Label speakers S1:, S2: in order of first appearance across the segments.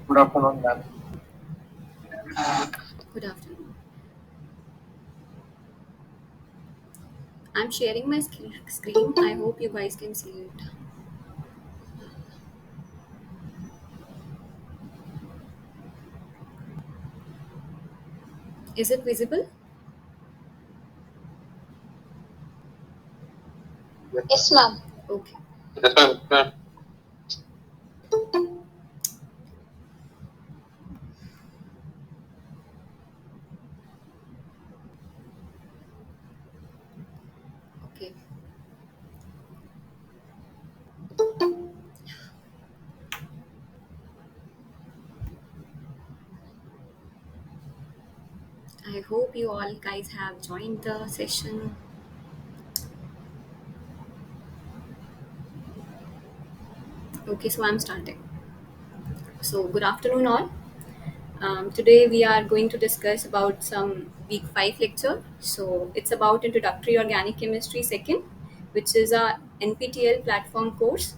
S1: Good afternoon, ma'am.
S2: Good afternoon. I'm sharing my screen. I hope you guys can see it. Is it visible?
S3: Yes, ma'am.
S2: Okay.
S1: Yes, ma'am.
S2: Okay. I hope you all guys have joined the session. Okay, so I'm starting. So good afternoon, all. Today we are going to discuss about some week 5 lecture. So it's about introductory organic chemistry second, which is a NPTEL platform course.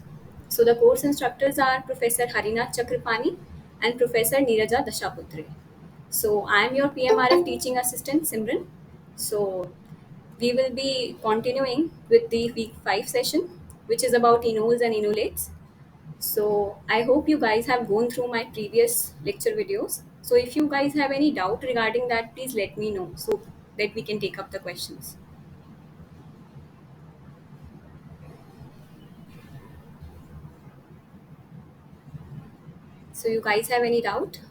S2: So the course instructors are Professor Harinath Chakrapani and Professor Neeraja Dashaputre. So I am your PMRF teaching assistant Simran. So we will be continuing with the week 5 session, which is about enols and enolates. So I hope you guys have gone through my previous lecture videos. So if you guys have any doubt regarding that, please let me know so that we can take up the questions. So you guys have any doubt?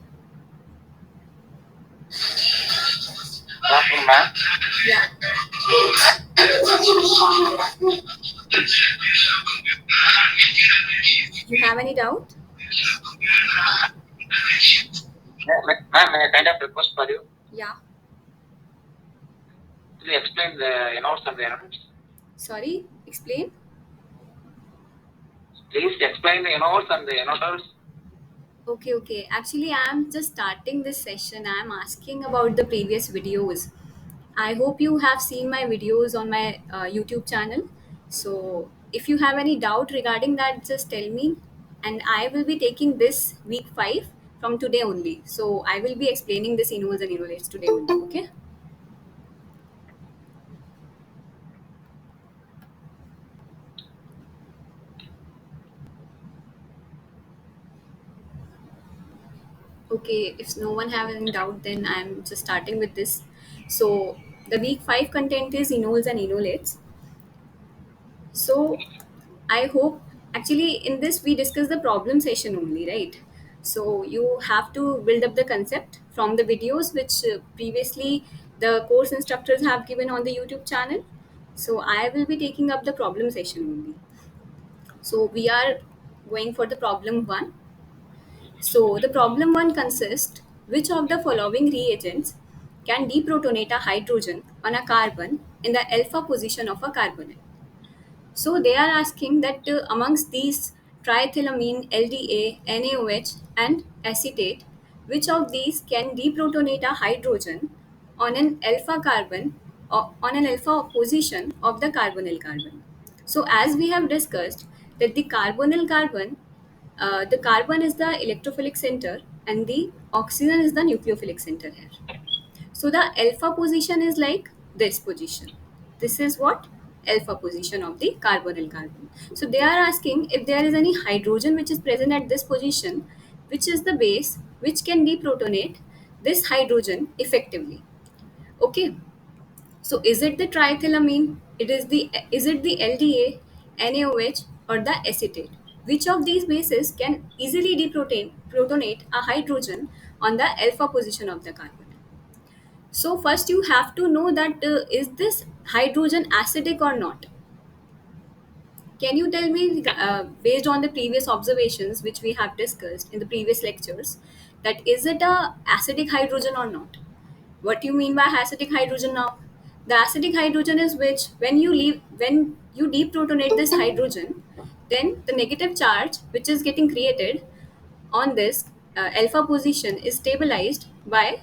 S1: Good afternoon, ma'am.
S2: Yeah. You have any doubt?
S1: Ma'am, may I kind of request for you?
S2: Yeah.
S1: Will you explain the enodes and the anodes?
S2: Sorry, explain.
S1: Please explain the enodes and the anodes.
S2: Okay, okay. Actually, I'm just starting this session. I'm asking about the previous videos. I hope you have seen my videos on my YouTube channel. So, if you have any doubt regarding that, just tell me. And I will be taking this week 5 from today only. So, I will be explaining this enols and enolates today only. Okay. Okay. If no one have any doubt, then I'm just starting with this. So, the week 5 content is enols and enolates. So, I hope actually in this we discuss the problem session only, right? So you have to build up the concept from the videos which previously the course instructors have given on the YouTube channel. So I will be taking up the problem session only. So we are going for the problem 1. So the problem 1 consists which of the following reagents can deprotonate a hydrogen on a carbon in the alpha position of a carbonyl. So they are asking that amongst these triethylamine, LDA, NaOH, and acetate, which of these can deprotonate a hydrogen on an alpha carbon or on an alpha position of the carbonyl carbon? So as we have discussed that the carbonyl carbon, the carbon is the electrophilic center and the oxygen is the nucleophilic center here. So the alpha position is like this position. This is what alpha position of the carbonyl carbon. So they are asking if there is any hydrogen which is present at this position, which is the base which can deprotonate this hydrogen effectively. Okay. So is it the triethylamine? Is it the LDA, NaOH, or the acetate? Which of these bases can easily deprotonate a hydrogen on the alpha position of the carbon? So first you have to know that is this hydrogen acidic or not? Can you tell me, based on the previous observations which we have discussed in the previous lectures, that is it a acidic hydrogen or not? What do you mean by acidic hydrogen now? The acidic hydrogen is which when you deprotonate this hydrogen, then the negative charge which is getting created on this alpha position is stabilized by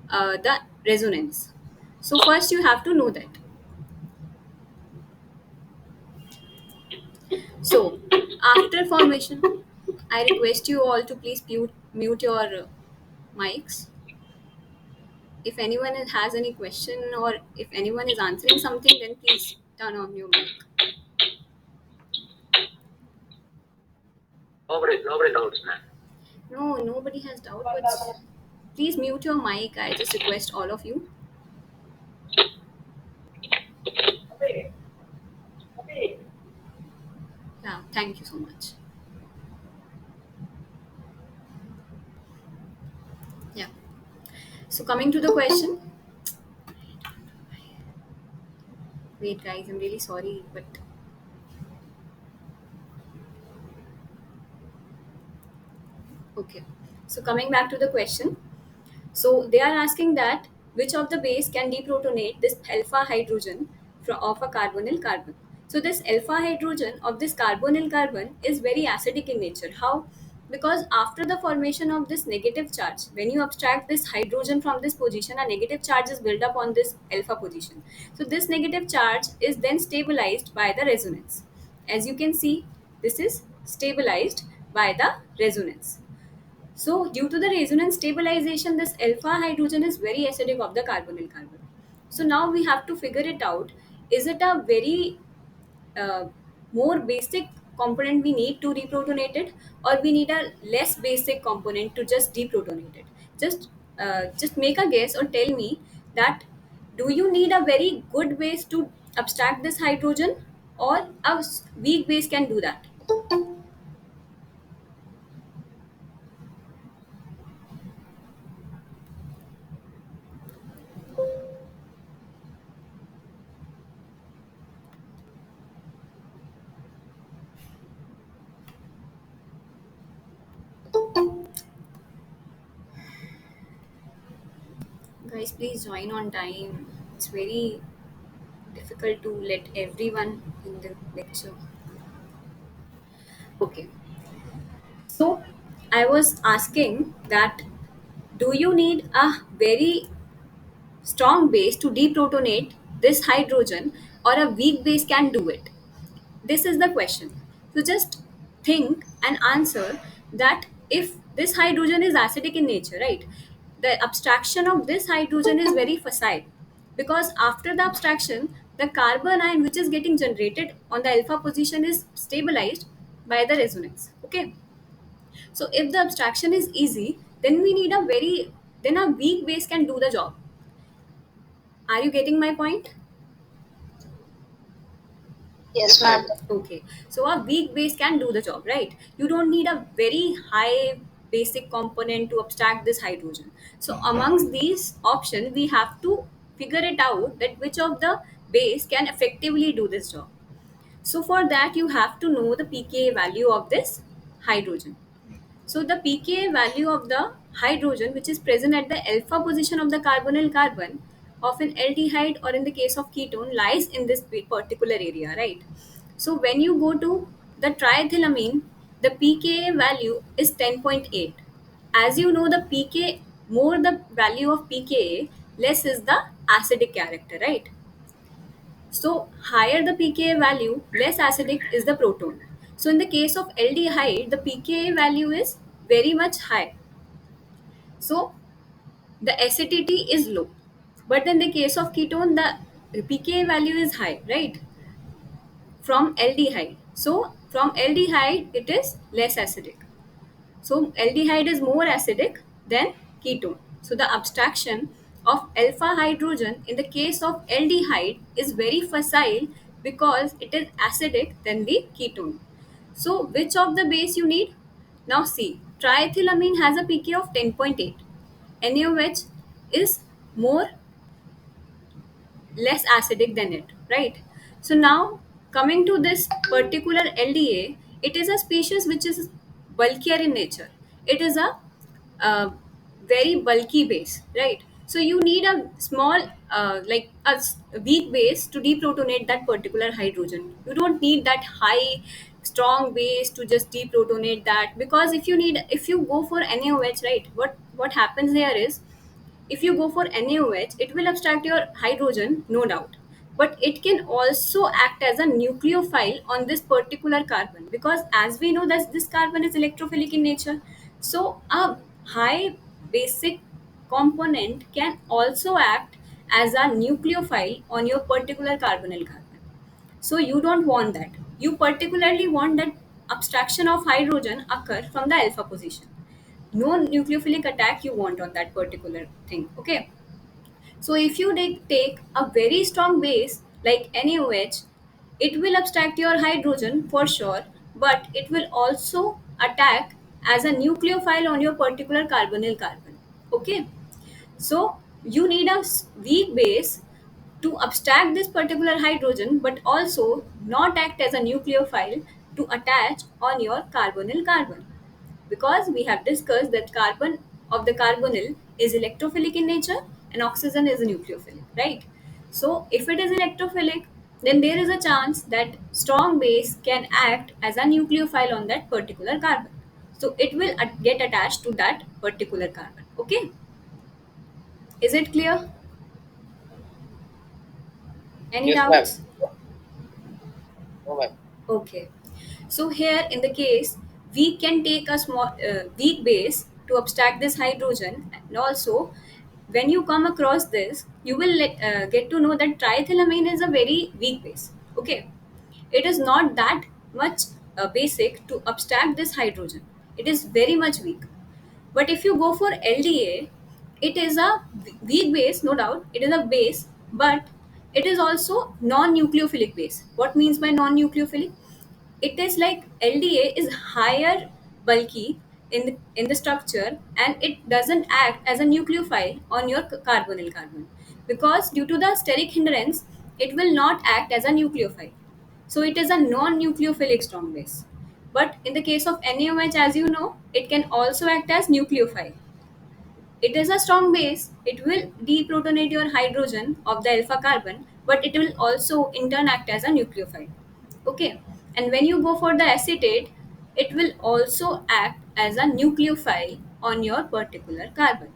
S2: the resonance. So first you have to know that. So after formation, I request you all to please mute your mics. If anyone has any question or if anyone is answering something, then please turn on your mic.
S1: Nobody doubts, man.
S2: No, nobody has doubt, but please mute your mic. I just request all of you. Yeah, thank you so much. Yeah. So coming to the question, wait guys, I'm really sorry, but okay. So coming back to the question, so they are asking that which of the base can deprotonate this alpha hydrogen of a carbonyl carbon. So this alpha hydrogen of this carbonyl carbon is very acidic in nature. How? Because after the formation of this negative charge, when you abstract this hydrogen from this position, a negative charge is built up on this alpha position. So this negative charge is then stabilized by the resonance. As you can see, this is stabilized by the resonance. So, due to the resonance stabilization, this alpha hydrogen is very acidic of the carbonyl carbon. So, now we have to figure it out. Is it a very uh, more basic component we need to deprotonate it, or we need a less basic component to just deprotonate it? Just make a guess or tell me that do you need a very good base to abstract this hydrogen, or a weak base can do that? Guys, please join on time. It's very difficult to let everyone in the lecture. Okay, so I was asking that do you need a very strong base to deprotonate this hydrogen, or a weak base can do it? This is the question. So just think and answer that if this hydrogen is acidic in nature, right? The abstraction of this hydrogen is very facile, because after the abstraction, the carbon ion which is getting generated on the alpha position is stabilized by the resonance. Okay. So if the abstraction is easy, then we need a very then a weak base can do the job. Are you getting my point?
S1: Yes, ma'am.
S2: Okay, so a weak base can do the job, right? You don't need a very high basic component to abstract this hydrogen. So amongst these options, we have to figure it out that which of the base can effectively do this job. So for that, you have to know the pKa value of this hydrogen. So the pKa value of the hydrogen, which is present at the alpha position of the carbonyl carbon of an aldehyde, or in the case of ketone, lies in this particular area, right? So when you go to the triethylamine, the pKa value is 10.8. As you know, the pK more the value of pKa, less is the acidic character, right? So higher the pKa value, less acidic is the proton. So in the case of aldehyde, the pKa value is very much high. So the acidity is low. But in the case of ketone, the pKa value is high, right? From aldehyde. So from aldehyde, it is less acidic. So aldehyde is more acidic than ketone. So the abstraction of alpha hydrogen in the case of aldehyde is very facile, because it is acidic than the ketone. So which of the base you need? Now see, triethylamine has a pK of 10.8. NaOH is more less acidic than it, right? So now coming to this particular LDA, it is a species which is bulkier in nature. It is a very bulky base, right? So you need a small, like a weak base to deprotonate that particular hydrogen. You don't need that high, strong base to just deprotonate that, because if you go for NaOH, right? What happens here is, if you go for NaOH, it will abstract your hydrogen, no doubt. But it can also act as a nucleophile on this particular carbon, because as we know that this carbon is electrophilic in nature. So a high basic component can also act as a nucleophile on your particular carbonyl carbon. So you don't want that. You particularly want that abstraction of hydrogen occur from the alpha position. No nucleophilic attack you want on that particular thing. Okay. So if you take a very strong base like NaOH, it will abstract your hydrogen for sure, but it will also attack as a nucleophile on your particular carbonyl carbon. Okay. So you need a weak base to abstract this particular hydrogen, but also not act as a nucleophile to attach on your carbonyl carbon, because we have discussed that carbon of the carbonyl is electrophilic in nature and oxygen is nucleophilic, right? So if it is electrophilic, then there is a chance that strong base can act as a nucleophile on that particular carbon. So it will get attached to that particular carbon. Okay, is it clear? Any
S1: Yes, ma'am.
S2: doubts?
S1: No, ma'am.
S2: Okay. So here in the case, we can take a small weak base to abstract this hydrogen, and also when you come across this, you will get to know that triethylamine is a very weak base. Okay, it is not that much basic to abstract this hydrogen. It is very much weak. But if you go for LDA, it is a weak base, no doubt. It is a base, but it is also non-nucleophilic base. What means by non-nucleophilic? It is like LDA is higher bulky in the structure, and it doesn't act as a nucleophile on your carbonyl carbon, because due to the steric hindrance it will not act as a nucleophile. So it is a non-nucleophilic strong base. But in the case of NaOH, as you know, it can also act as nucleophile. It is a strong base. It will deprotonate your hydrogen of the alpha carbon, but it will also in turn act as a nucleophile. Okay. And when you go for the acetate, it will also act as a nucleophile on your particular carbon.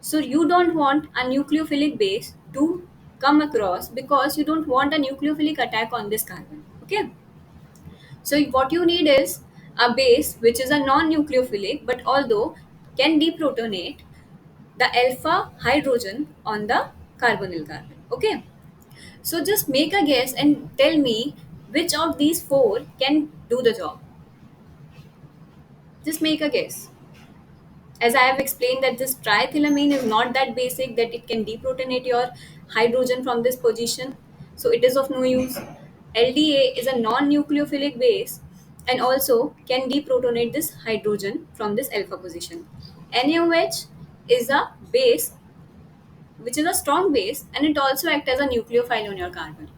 S2: So you don't want a nucleophilic base to come across, because you don't want a nucleophilic attack on this carbon. Okay. So what you need is a base which is a non-nucleophilic, but although can deprotonate the alpha hydrogen on the carbonyl carbon. Okay. So just make a guess and tell me which of these four can do the job. Just make a guess. As I have explained that this triethylamine is not that basic that it can deprotonate your hydrogen from this position. So it is of no use. LDA is a non-nucleophilic base and also can deprotonate this hydrogen from this alpha position. NaOH is a base which is a strong base, and it also acts as a nucleophile on your carbon.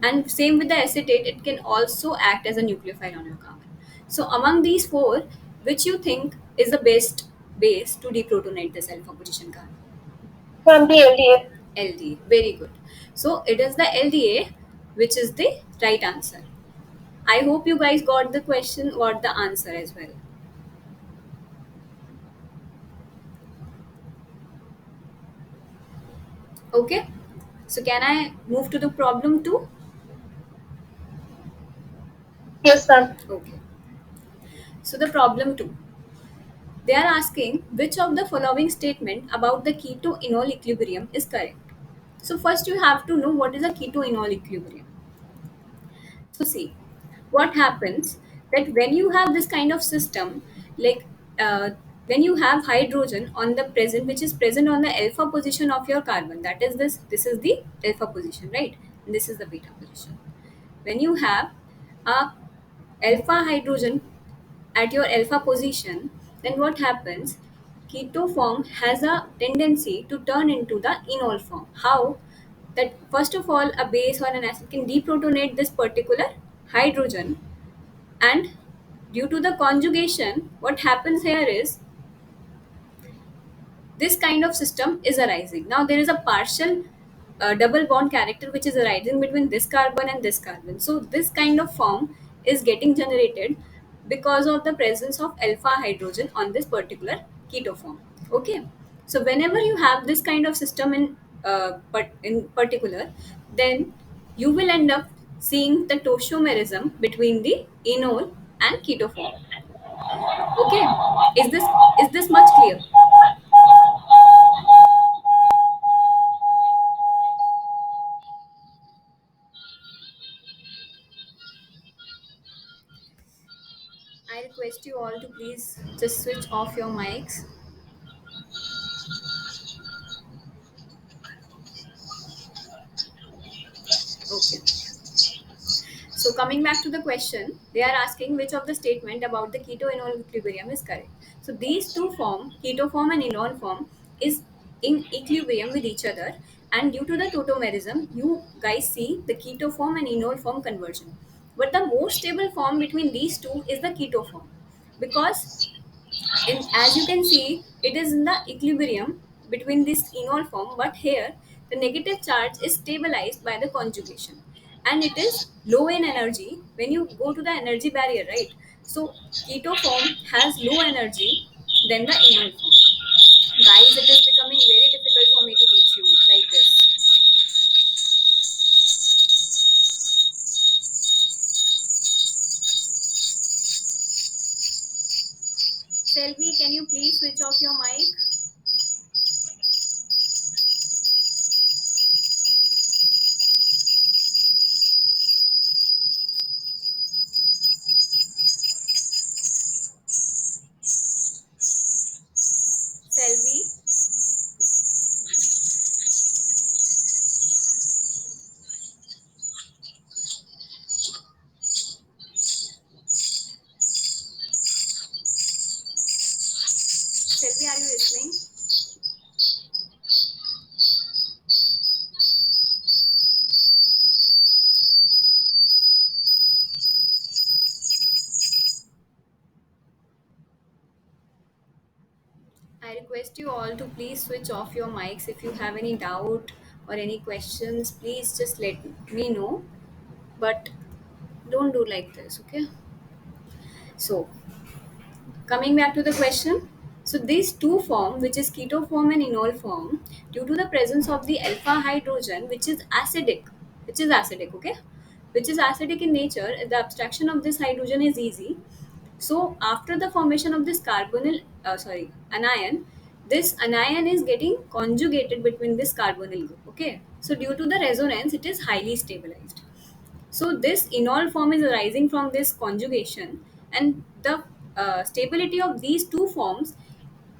S2: And same with the acetate, it can also act as a nucleophile on your carbon. So among these four, which you think is the best base to deprotonate this alpha position carbon?
S3: From the LDA.
S2: LDA. Very good. So it is the LDA which is the right answer. I hope you guys got the question, got the answer as well. Okay. So can I move to the problem 2?
S3: Yes, ma'am.
S2: Okay. So the problem 2. They are asking which of the following statement about the keto-enol equilibrium is correct. So first you have to know what is a keto-enol equilibrium. So see, what happens that when you have this kind of system, like when you have hydrogen on the present, which is present on the alpha position of your carbon, that is this is the alpha position, right? And this is the beta position. When you have a alpha hydrogen at your alpha position, then what happens? Keto form has a tendency to turn into the enol form. How? That first of all, a base or an acid can deprotonate this particular hydrogen, and due to the conjugation, what happens here is this kind of system is arising. Now there is a partial double bond character which is arising between this carbon and this carbon. So this kind of form is getting generated because of the presence of alpha hydrogen on this particular keto form. Okay. So whenever you have this kind of system in particular, then you will end up seeing the tautomerism between the enol and keto form. Okay, is this much clear? I request you all to please just switch off your mics. Okay. So coming back to the question, they are asking which of the statement about the keto-enol equilibrium is correct. So these two form, keto form and enol form, is in equilibrium with each other, and due to the tautomerism, you guys see the keto form and enol form conversion. But the most stable form between these two is the keto form, because in, as you can see, it is in the equilibrium between this enol form, but here the negative charge is stabilized by the conjugation, and it is low in energy when you go to the energy barrier, right? So keto form has low energy than the enol form. Guys, it is becoming very difficult for me to teach you like this. Selvi, can you please switch off your mic? Selvi, Selvi, are you listening? I request you all to please switch off your mics. If you have any doubt or any questions, please just let me know. But don't do like this, okay? So, coming back to the question. So, these two form, which is keto form and enol form, due to the presence of the alpha hydrogen, which is acidic, okay? Which is acidic in nature, the abstraction of this hydrogen is easy. So after the formation of this anion, this anion is getting conjugated between this carbonyl group. Okay. So due to the resonance, it is highly stabilized. So this enol form is arising from this conjugation, and the stability of these two forms,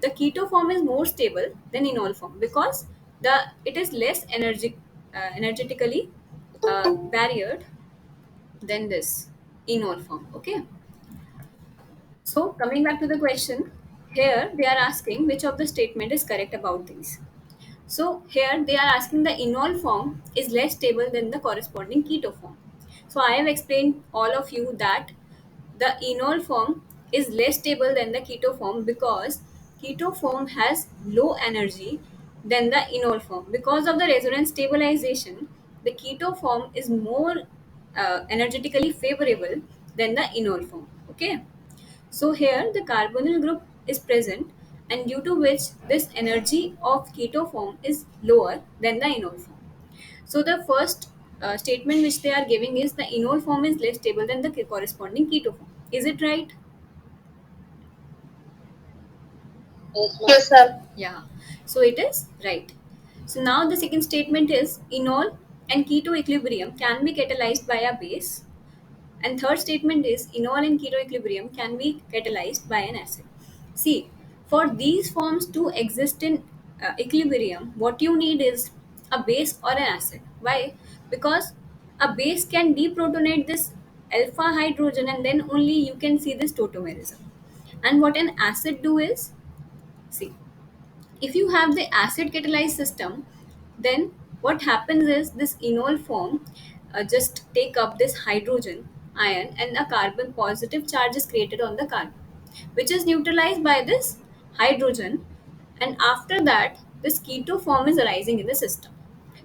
S2: the keto form is more stable than enol form, because the it is less energetically barriered than this enol form. Okay. So, coming back to the question, here they are asking which of the statement is correct about these. So, here they are asking the enol form is less stable than the corresponding keto form. So, I have explained all of you that the enol form is less stable than the keto form, because keto form has low energy than the enol form. Because of the resonance stabilization, the keto form is more energetically favorable than the enol form. Okay. So here the carbonyl group is present, and due to which this energy of keto form is lower than the enol form. So the first statement which they are giving is the enol form is less stable than the corresponding keto form. Is it right?
S3: Yes, sir.
S2: Yeah. So it is right. So now the second statement is enol and keto equilibrium can be catalyzed by a base. And third statement is enol and keto equilibrium can be catalyzed by an acid. See, for these forms to exist in equilibrium, what you need is a base or an acid. Why? Because a base can deprotonate this alpha hydrogen, and then only you can see this tautomerism. And what an acid do is, see, if you have the acid catalyzed system, then what happens is this enol form just take up this hydrogen ion, and a carbon positive charge is created on the carbon, which is neutralized by this hydrogen, and after that this keto form is arising in the system.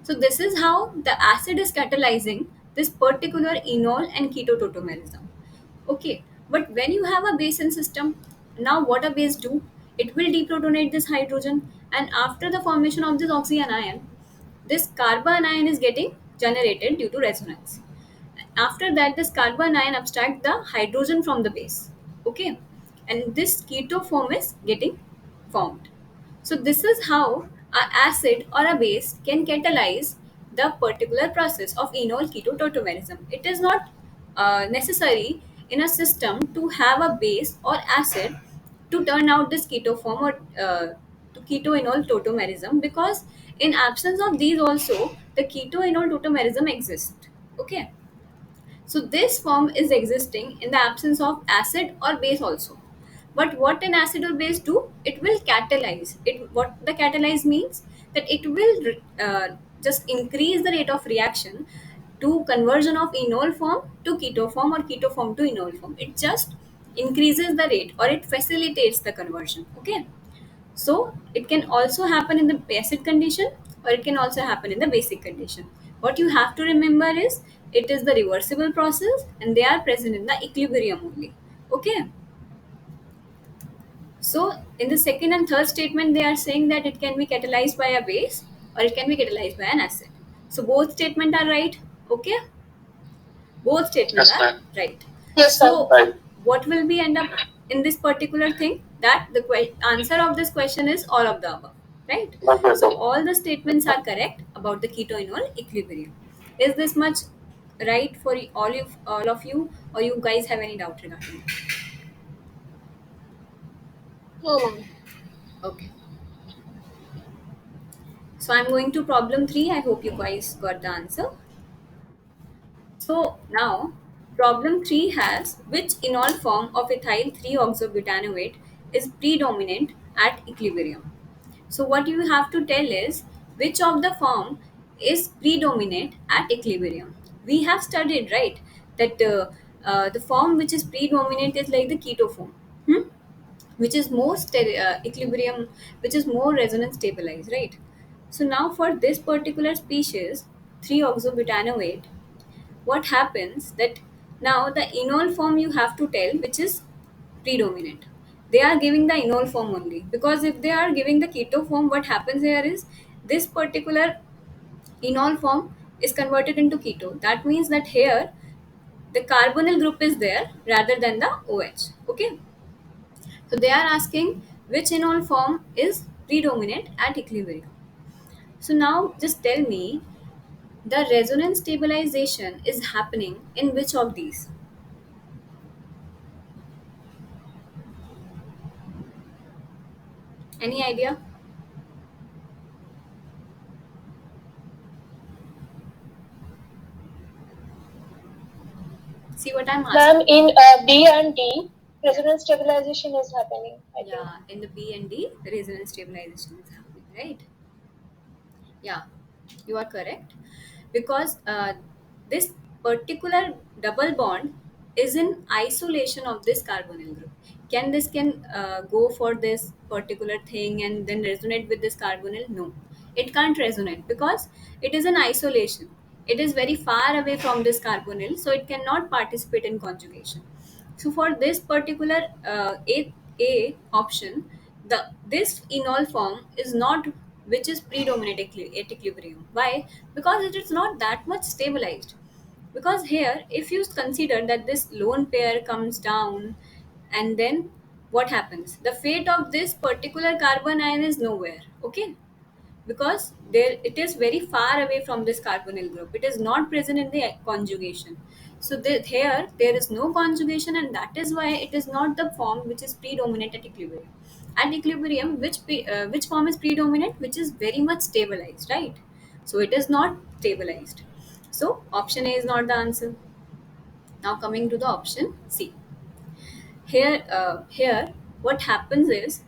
S2: So this is how the acid is catalyzing this particular enol and keto tautomerism. Okay, but when you have a base in system, now what a base do? It will deprotonate this hydrogen, and after the formation of this oxygen ion, this carbon ion is getting generated due to resonance. After that, this carbon ion abstract the hydrogen from the base. Okay, and this keto form is getting formed. So this is how a acid or a base can catalyze the particular process of enol ketototomerism. It is not necessary in a system to have a base or acid to turn out this keto form or to ketoenol tautomerism, because in absence of these also the ketoenol tautomerism exists. Okay, so this form is existing in the absence of acid or base also. But what an acid or base do? It will catalyze. It what the catalyze means, that it will just increase the rate of reaction to conversion of enol form to keto form or keto form to enol form. It just increases the rate or it facilitates the conversion. Okay. So it can also happen in the acid condition or it can also happen in the basic condition. What you have to remember is it is the reversible process and they are present in the equilibrium only. Okay. So in the second and third statement, they are saying that it can be catalyzed by a base or it can be catalyzed by an acid. So both statements are right. Okay. Both statements
S1: Yes,
S2: are
S1: ma'am.
S2: right.
S3: Yes, sir.
S2: So
S1: Right.
S2: what will be end up in this particular thing? That the answer of this question is all of the above, right?
S1: Okay,
S2: So
S1: okay.
S2: all the statements are correct about the ketoenol equilibrium. Is this much right for all of you, or you guys have any doubt regarding it?
S3: No, ma'am.
S2: Okay. So I'm going to problem 3. I hope you guys got the answer. So now, problem 3 has which enol form of ethyl 3-oxobutanoate is predominant at equilibrium. So what you have to tell is which of the form is predominant at equilibrium. We have studied, right, that the form which is predominant is like the keto form, which is more equilibrium, which is more resonance stabilized, right? So now for this particular species, 3-oxobutanoate, what happens that now the enol form you have to tell which is predominant. They are giving the enol form only, because if they are giving the keto form, what happens here is this particular enol form is converted into keto. That means that here the carbonyl group is there rather than the OH. Okay, so they are asking which enol form is predominant at equilibrium. So now just tell me, the resonance stabilization is happening in which of these? Any idea? See what I'm
S3: Ma'am,
S2: asking?
S3: in B and D, resonance stabilization is happening, I think.
S2: Yeah, in the B and D, resonance stabilization is happening, right? Yeah, you are correct. Because this particular double bond is in isolation of this carbonyl group. Can go for this particular thing and then resonate with this carbonyl? No, it can't resonate because it is in isolation. It is very far away from this carbonyl, so it cannot participate in conjugation. So for this particular A option, the this enol form is not which is predominant at equilibrium. Why? Because it is not that much stabilized. Because here, if you consider that this lone pair comes down, and then what happens? The fate of this particular carbon ion is nowhere. Okay, because there it is very far away from this carbonyl group, it is not present in the conjugation. So here there is no conjugation, and that is why it is not the form which is predominant at equilibrium. At equilibrium, which form is predominant? Which is very much stabilized, right? So it is not stabilized. So option A is not the answer. Now coming to the option C. Here what happens is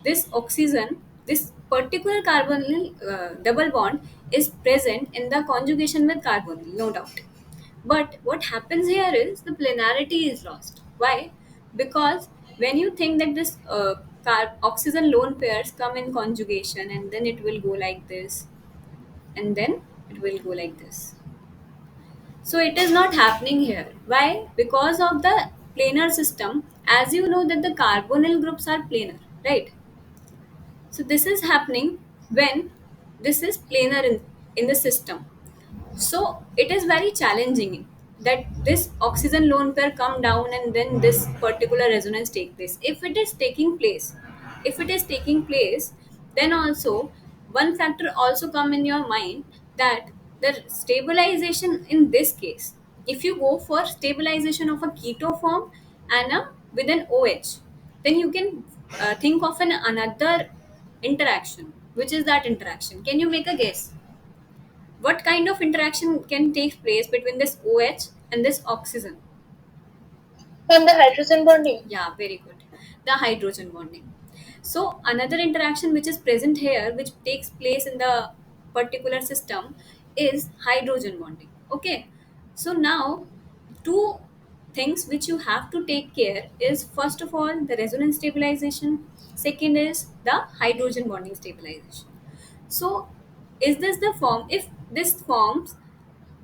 S2: this oxygen, this particular carbonyl double bond is present in the conjugation with carbonyl, no doubt. But what happens here is the planarity is lost. Why? Because when you think that this oxygen lone pairs come in conjugation, and then it will go like this, and then it will go like this. So it is not happening here. Why? Because of the planar system. As you know that the carbonyl groups are planar, right? So this is happening when this is planar in the system. So it is very challenging. that this oxygen lone pair come down and then this particular resonance take place. If it is taking place, then also one factor also come in your mind, that the stabilization in this case, if you go for stabilization of a keto form and a with an OH, then you can think of another interaction. Which is that interaction? Can you make a guess? What kind of interaction can take place between this OH and this oxygen?
S3: And the hydrogen bonding.
S2: Yeah, very good. The hydrogen bonding. So another interaction which is present here, which takes place in the particular system, is hydrogen bonding. Okay. So now, two things which you have to take care is, first of all, the resonance stabilization. Second is the hydrogen bonding stabilization. So is this the form? If this forms,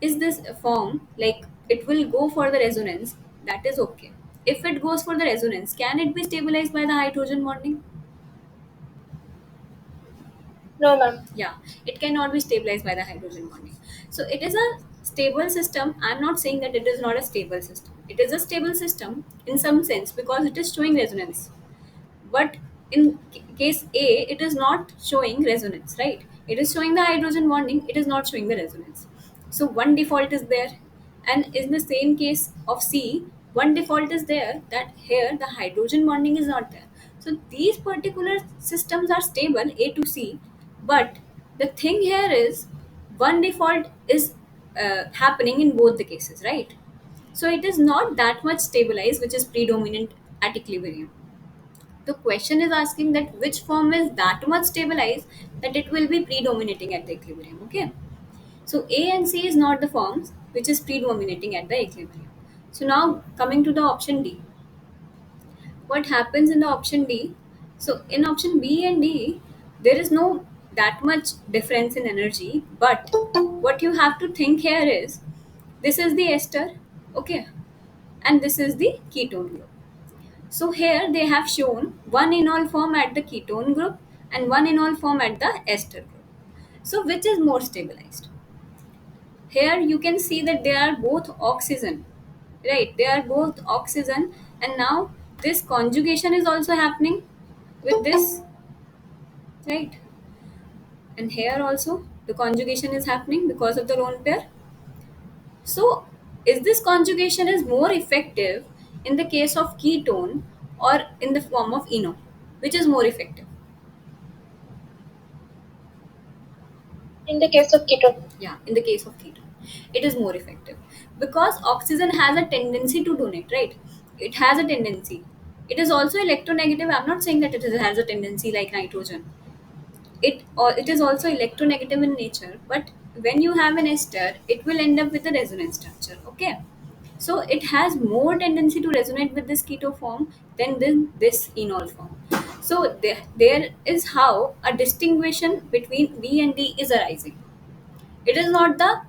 S2: is this a form like it will go for the resonance, that is okay. If it goes for the resonance, can it be stabilized by the hydrogen bonding?
S3: No, ma'am.
S2: Yeah, it cannot be stabilized by the hydrogen bonding. So it is a stable system. I'm not saying that it is not a stable system. It is a stable system in some sense because it is showing resonance. But in case A, it is not showing resonance, right? It is showing the hydrogen bonding, it is not showing the resonance. So one default is there. And in the same case of C, one default is there, that here the hydrogen bonding is not there. So these particular systems are stable, A to C, but the thing here is one default is happening in both the cases, right? So it is not that much stabilized, which is predominant at equilibrium. The question is asking that which form is that much stabilized that it will be predominating at the equilibrium. Okay. So A and C is not the forms which is predominating at the equilibrium. So now coming to the option D. What happens in the option D? So in option B and D, there is no that much difference in energy, but what you have to think here is, this is the ester, okay, and this is the ketone group. So here they have shown one enol form at the ketone group and one enol form at the ester group. So which is more stabilized? Here you can see that they are both oxygen, right? They are both oxygen, and now this conjugation is also happening with this, right? And here also the conjugation is happening because of the lone pair. So is this conjugation is more effective in the case of ketone or in the form of enol? Which is more effective?
S3: In the case of ketone.
S2: Yeah, in the case of ketone, it is more effective because oxygen has a tendency to donate, right? It has a tendency. It is also electronegative. I'm not saying that has a tendency like nitrogen. It is also electronegative in nature, but when you have an ester, it will end up with a resonance structure. Okay, so it has more tendency to resonate with this keto form than this enol form. So there is how a distinction between B and D is arising. It is not the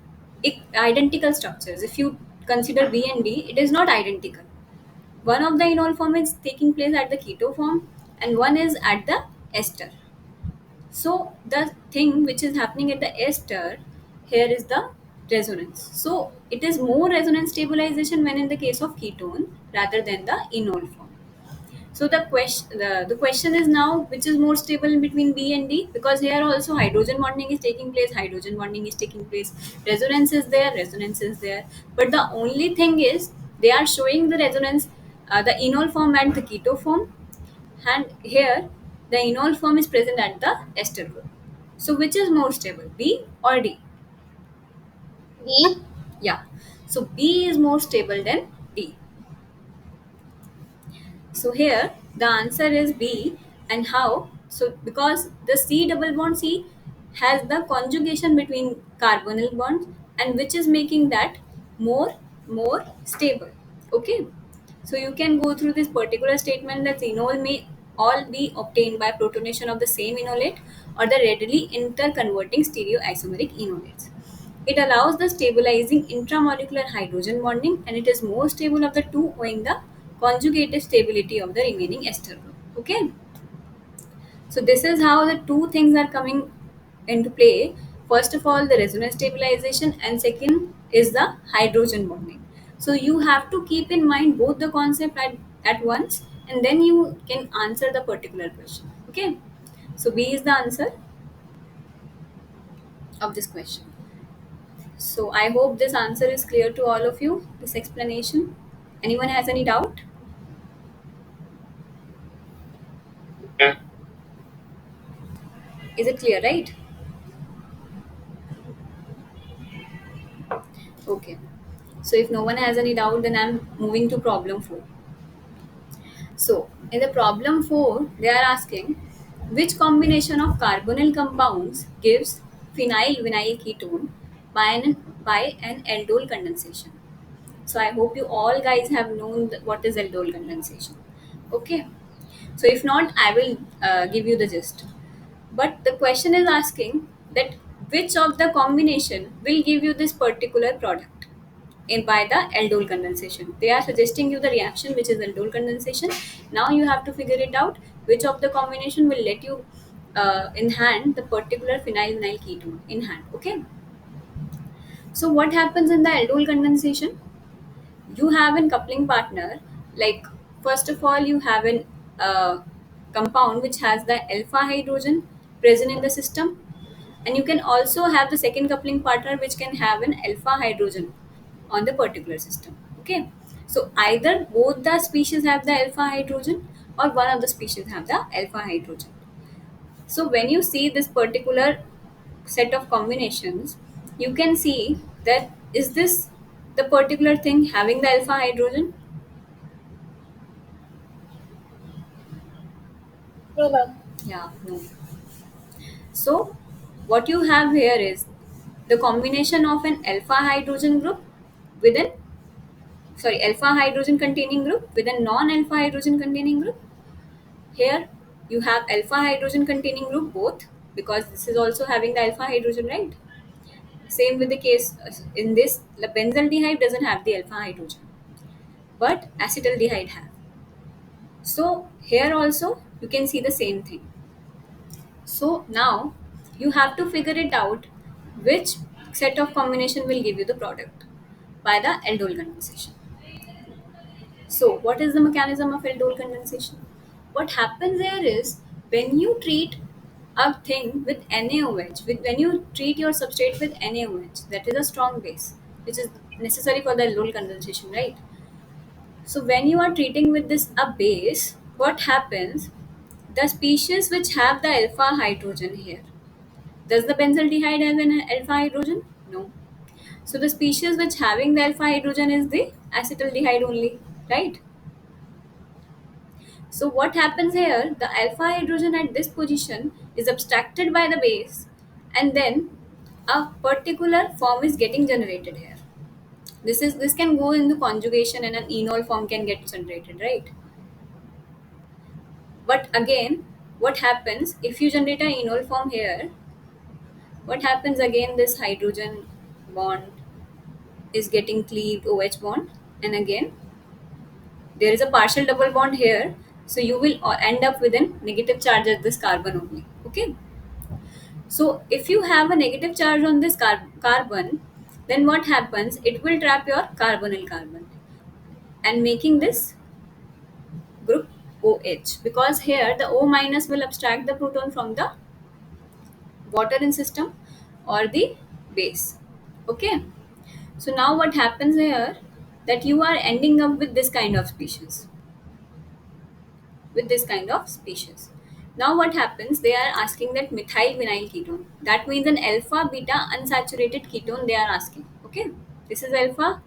S2: identical structures. If you consider B and D, it is not identical. One of the enol form is taking place at the keto form and one is at the ester. So the thing which is happening at the ester, here is the resonance. So it is more resonance stabilization when in the case of ketone rather than the enol form. So the question is now, which is more stable in between B and D, because here also hydrogen bonding is taking place, resonance is there. But the only thing is they are showing the resonance, the enol form and the keto form, and here the enol form is present at the ester group. So which is more stable, B or D?
S3: B.
S2: Yeah. So B is more stable than D. So here the answer is B. And how? So because the C double bond C has the conjugation between carbonyl bonds, and which is making that more stable. Okay. So you can go through this particular statement that enol may all be obtained by protonation of the same enolate or the readily interconverting stereoisomeric enolates. It allows the stabilizing intramolecular hydrogen bonding, and it is more stable of the two owing the conjugative stability of the remaining ester group. Okay, so this is how the two things are coming into play. First of all, the resonance stabilization, and second is the hydrogen bonding. So you have to keep in mind both the concept at once, and then you can answer the particular question. Okay. So B is the answer of this question. So I hope this answer is clear to all of you, this explanation. Anyone has any doubt?
S1: Yeah.
S2: Is it clear, right? Okay. So if no one has any doubt, then I'm moving to problem 4. So in the problem 4, they are asking which combination of carbonyl compounds gives phenyl vinyl ketone by an aldol condensation. So I hope you all guys have known what is aldol condensation. Okay. So if not, I will give you the gist. But the question is asking that which of the combination will give you this particular product in by the aldol condensation. They are suggesting you the reaction which is aldol condensation. Now you have to figure it out which of the combination will let you in hand the particular phenyl vinyl ketone in hand. Okay. So what happens in the aldol condensation? You have a coupling partner, like first of all you have an compound which has the alpha hydrogen present in the system, and you can also have the second coupling partner which can have an alpha hydrogen on the particular system. Okay, so either both the species have the alpha hydrogen or one of the species have the alpha hydrogen. So when you see this particular set of combinations, you can see that is this the particular thing having the alpha hydrogen?
S3: No, ma'am.
S2: Yeah, no. So what you have here is the combination of an alpha hydrogen group with an alpha hydrogen containing group with a non alpha hydrogen containing group. Here you have alpha hydrogen containing group both, because this is also having the alpha hydrogen, right? Same with the case in this, the benzaldehyde doesn't have the alpha hydrogen, but acetaldehyde have. So here also you can see the same thing. So now you have to figure it out which set of combination will give you the product by the aldol condensation. So what is the mechanism of aldol condensation? What happens here is when you treat a thing with NaOH, when you treat your substrate with NaOH, that is a strong base, which is necessary for the aldol condensation, right? So when you are treating with this a base, what happens? The species which have the alpha hydrogen here. Does the benzaldehyde have an alpha hydrogen? No. So the species which having the alpha hydrogen is the acetaldehyde only, right? So what happens here? The alpha hydrogen at this position is abstracted by the base, and then a particular form is getting generated here. This can go into conjugation and an enol form can get generated, right? But again, what happens if you generate an enol form here? What happens again? This hydrogen bond is getting cleaved OH bond, and again there is a partial double bond here, so you will end up with a negative charge at this carbon only. Okay, so if you have a negative charge on this carbon, then what happens? It will trap your carbonyl carbon and making this group OH, because here the O minus will abstract the proton from the water in system or the base. Okay, so now what happens here, that you are ending up with this kind of species, with this kind of species. Now what happens? They are asking that methyl vinyl ketone. That means an alpha beta unsaturated ketone they are asking. Okay, this is alpha,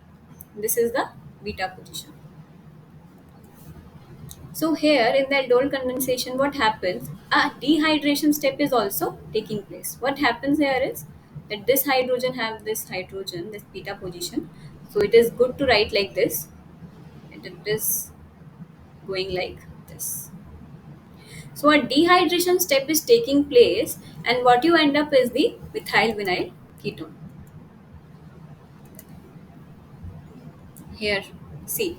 S2: this is the beta position. So here in the aldol condensation, what happens? A dehydration step is also taking place. What happens here is that this hydrogen have this hydrogen, this beta position. So it is good to write like this. It is going like this. So a dehydration step is taking place, and what you end up is the methyl vinyl ketone. Here, see,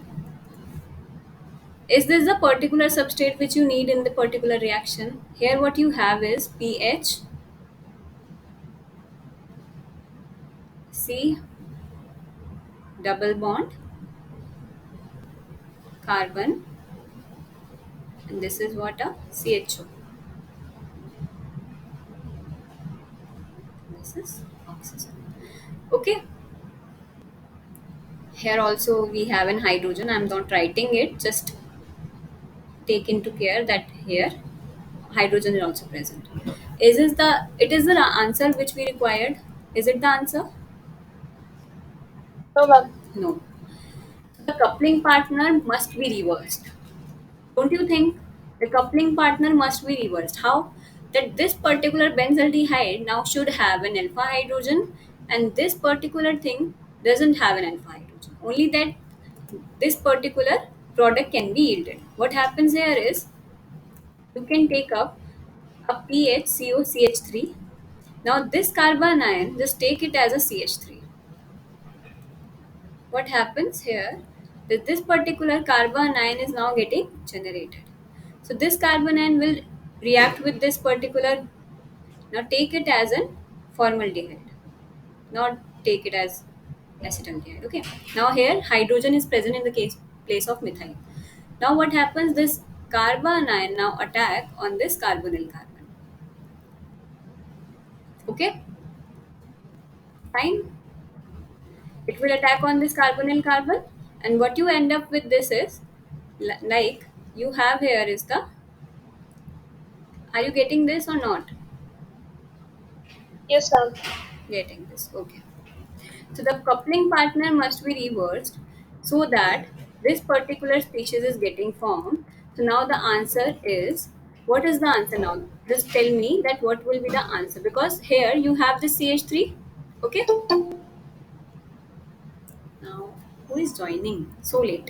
S2: is this the particular substrate which you need in the particular reaction? Here, what you have is pH, C double bond, carbon, and this is what a CHO. This is oxygen. Okay. Here also we have an hydrogen. I'm not writing it. Just take into care that here hydrogen is also present. Is this the? It is the answer which we required. Is it the answer?
S3: No, ma'am.
S2: No. The coupling partner must be reversed. Don't you think the coupling partner must be reversed? How? That this particular benzaldehyde now should have an alpha hydrogen, and this particular thing doesn't have an alpha hydrogen. Only that this particular product can be yielded. What happens here is you can take up a PHCOCH3. Now this carbon ion, just take it as a CH3. What happens here that this particular carbon ion is now getting generated. So this carbon ion will react with this particular. Now take it as an formaldehyde, not take it as acetaldehyde. Okay. Now here hydrogen is present in the case place of methyl. Now what happens? This carbon ion now attack on this carbonyl carbon. Okay, fine. It will attack on this carbonyl carbon, and what you end up with this is like you have here is the. Are you getting this or not?
S3: Yes, ma'am.
S2: Getting this. Okay. So the coupling partner must be reversed so that this particular species is getting formed. So now the answer is, what is the answer now? Just tell me that what will be the answer, because here you have the CH3. Okay. Now who is joining so late?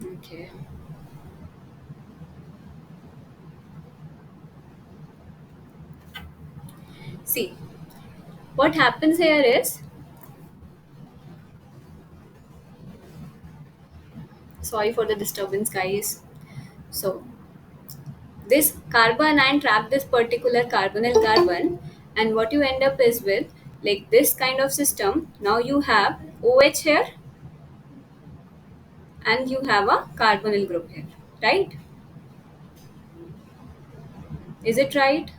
S2: Okay. See, what happens here is, sorry for the disturbance, guys. So this carbon ion trap this particular carbonyl carbon, and what you end up is with like this kind of system. Now you have OH here and you have a carbonyl group here, right? Is it right?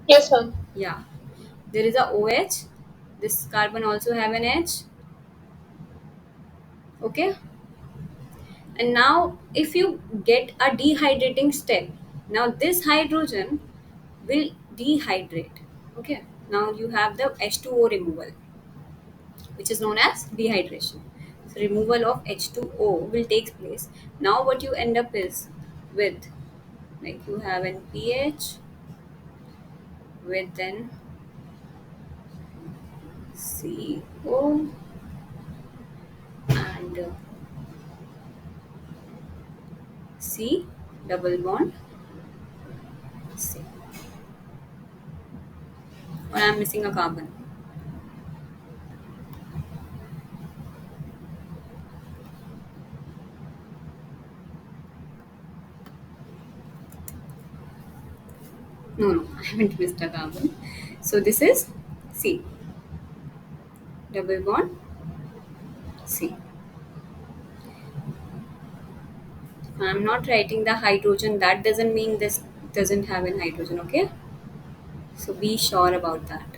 S3: Yes, ma'am.
S2: Yeah. There is a OH. This carbon also have an H. Okay. And now if you get a dehydrating step, now this hydrogen will dehydrate. Okay. Now you have the H2O removal, which is known as dehydration. So removal of H2O will take place. Now what you end up is with, like you have an pH with then CO and C double bond C. Or I'm missing a carbon. No, no, I haven't missed a carbon. So this is C double bond C. I'm not writing the hydrogen. That doesn't mean this doesn't have an hydrogen. Okay. So be sure about that.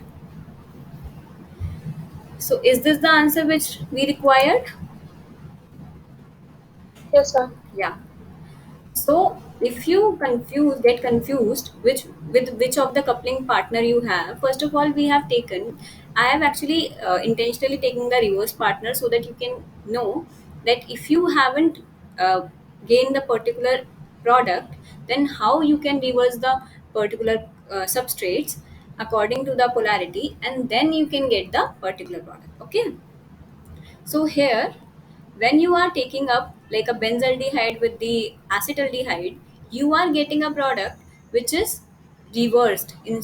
S2: So is this the answer which we required?
S3: Yes, ma'am.
S2: Yeah. So if you get confused with which of the coupling partner you have, first of all we have taken. I have actually intentionally taken the reverse partner so that you can know that if you haven't uh, gained the particular product, then how you can reverse the particular substrates according to the polarity, and then you can get the particular product. Okay. So here, when you are taking up like a benzaldehyde with the acetaldehyde, you are getting a product which is reversed in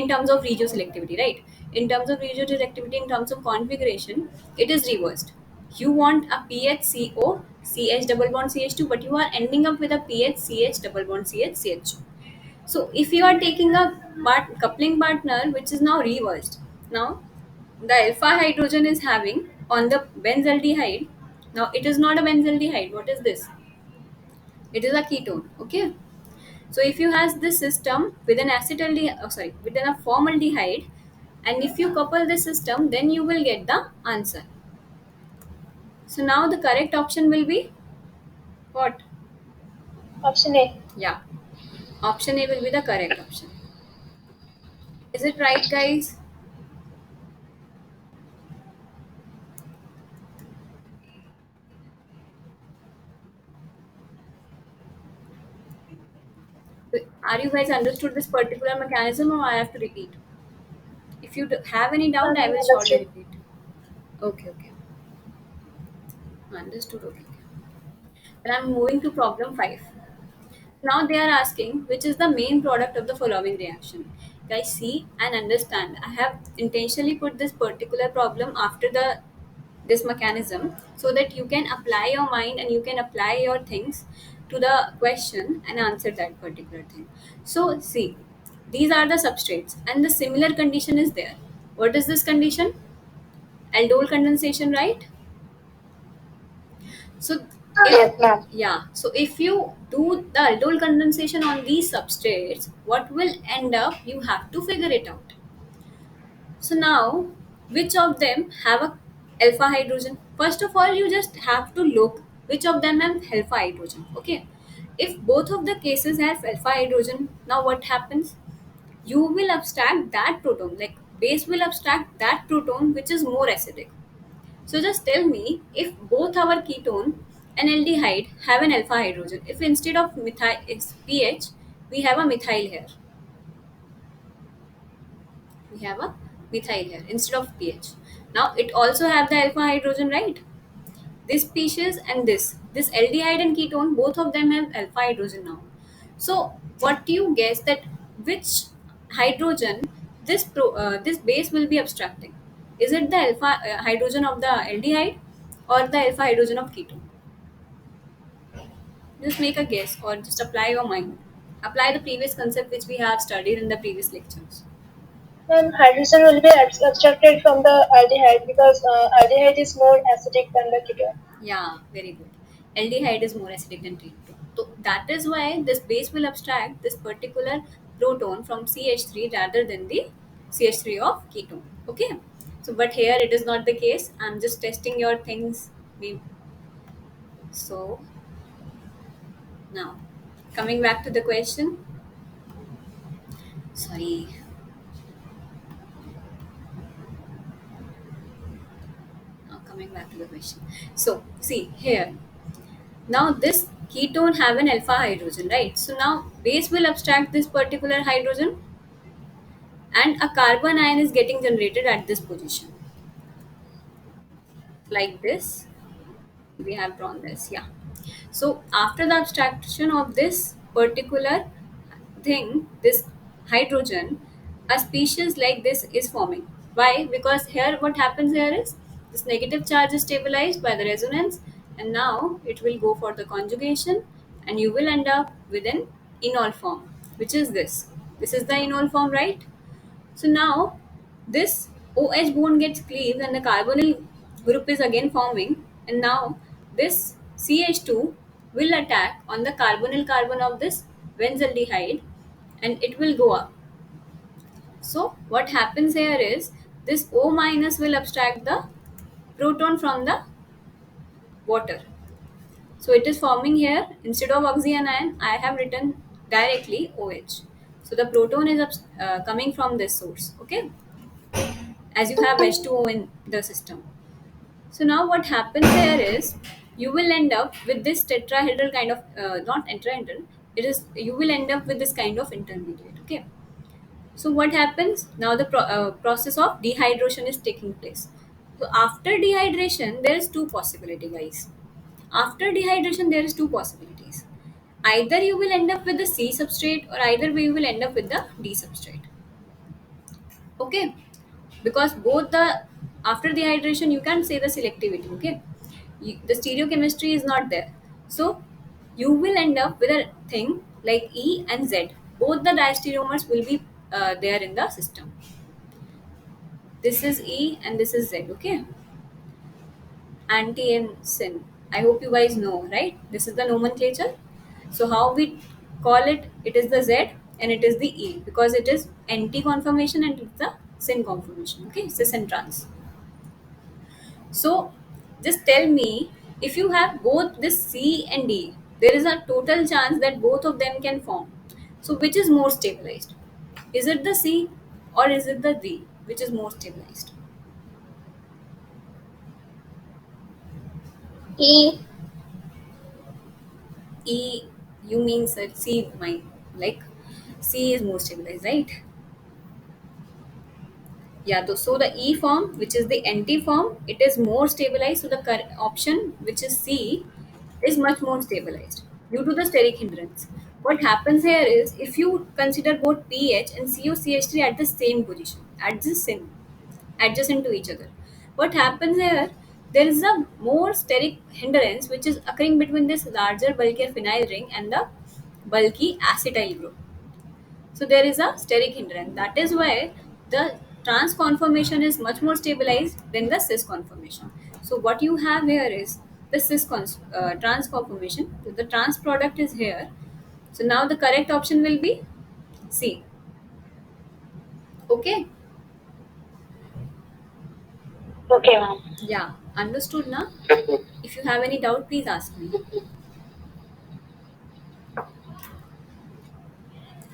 S2: terms of regioselectivity, right? In terms of regioselectivity, in terms of configuration, it is reversed. You want a PHCO CH double bond CH2, but you are ending up with a PHCH double bond CH CH2. So if you are taking a coupling partner which is now reversed, now the alpha hydrogen is having on the benzaldehyde. Now it is not a benzaldehyde. What is this? It is a ketone. Okay. So if you has this system with an acetaldehyde, within a formaldehyde, and if you couple this system, then you will get the answer. So now the correct option will be what?
S3: Option A.
S2: Yeah, option A will be the correct option. Is it right, guys? Are you guys understood this particular mechanism, or I have to repeat? If you have any doubt, I will shortly
S3: Understood.
S2: repeat. Okay, okay, understood. Okay, okay. Then I'm moving to problem 5. Now they are asking which is the main product of the following reaction. Guys, see and understand. I have intentionally put this particular problem after the this mechanism so that you can apply your mind and you can apply your things to the question and answer that particular thing. So see, these are the substrates and the similar condition is there. What is this condition? Aldol condensation, right? So if
S3: Yes, ma'am.
S2: yeah, so if you do the aldol condensation on these substrates, what will end up? You have to figure it out. So now, which of them have a alpha hydrogen? First of all, you just have to look which of them have alpha hydrogen. Okay, if both of the cases have alpha hydrogen, now what happens? You will abstract that proton, like base will abstract that proton which is more acidic. So just tell me if both our ketone and aldehyde have an alpha hydrogen. If instead of methyl is pH, we have a methyl here. We have a methyl here instead of pH. Now it also have the alpha hydrogen, right? This species and this aldehyde and ketone, both of them have alpha hydrogen now. So what do you guess that which hydrogen this base will be abstracting? Is it the alpha hydrogen of the aldehyde or the alpha hydrogen of ketone? Just make a guess or just apply your mind. Apply the previous concept which we have studied in the previous lectures.
S3: Ma'am, hydrogen will be abstracted from the aldehyde because aldehyde is more acidic than the ketone.
S2: Yeah, very good. Aldehyde is more acidic than ketone. So that is why this base will abstract this particular proton from CH3 rather than the CH3 of ketone. Okay. So, but here it is not the case. I'm just testing your things. So now, coming back to the question. Sorry. Now coming back to the question. So see here. Now this ketone have an alpha hydrogen, right? So now base will abstract this particular hydrogen and a carbon ion is getting generated at this position. Like this, we have drawn this, yeah. So after the abstraction of this particular thing, this hydrogen, a species like this is forming. Why? Because here what happens here is this negative charge is stabilized by the resonance and now it will go for the conjugation and you will end up with an enol form, which is this. This is the enol form, right? So now this OH bond gets cleaved and the carbonyl group is again forming, and now this CH2 will attack on the carbonyl carbon of this benzaldehyde and it will go up. So what happens here is this O minus will abstract the proton from the water. So it is forming here instead of oxygen ion I have written directly OH. So the proton is coming from this source. Okay, as you have H2O in the system. So now what happens here is you will end up with this tetrahedral kind of not tetrahedral. It is you will end up with this kind of intermediate. Okay. So what happens now? The process of dehydration is taking place. So after dehydration, there is two possibility, guys. After dehydration, there is two possibilities. Either you will end up with the C substrate, or either you will end up with the D substrate. Okay, because both the after dehydration you can't say the selectivity. Okay, the stereochemistry is not there, so you will end up with a thing like E and Z. both the diastereomers will be there in the system. This is E and this is Z. Okay, anti and syn. I hope you guys know, right? This is the nomenclature. So how we call it? It is the Z and it is the E because it is anti conformation and it's the syn conformation. Okay, cis and trans. So just tell me, if you have both this C and D, there is a total chance that both of them can form. So which is more stabilized? Is it the C or is it the D? Which is more stabilized?
S3: E.
S2: E, you mean sir, C, my, like C is more stabilized, right? Yeah, so the E form, which is the anti form, it is more stabilized. So the option, which is C, is much more stabilized due to the steric hindrance. What happens here is, if you consider both pH and COCH3 at the same position, adjacent to each other, what happens here? There is a more steric hindrance which is occurring between this larger bulkier phenyl ring and the bulky acetyl group. So there is a steric hindrance. That is why the trans conformation is much more stabilized than the cis conformation. So what you have here is the trans conformation. So the trans product is here. So now the correct option will be C. Okay.
S3: Okay, ma'am.
S2: Yeah. Understood now? If you have any doubt, please ask me.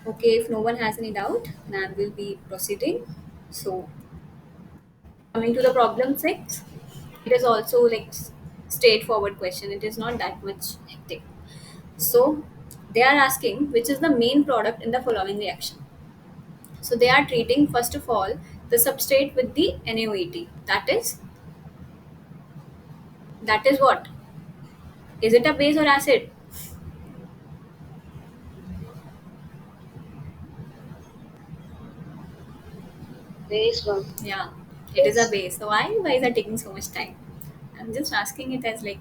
S2: Okay. If no one has any doubt, then we'll be proceeding. So coming to the problem 6, it is also like straightforward question. It is not that much hectic. So they are asking which is the main product in the following reaction. So they are treating first of all the substrate with the NaOET. That is what? Is it a base or acid?
S3: Base one.
S2: Yeah, it is a
S3: Base.
S2: base. So why you guys are taking so much time? I'm just asking it as like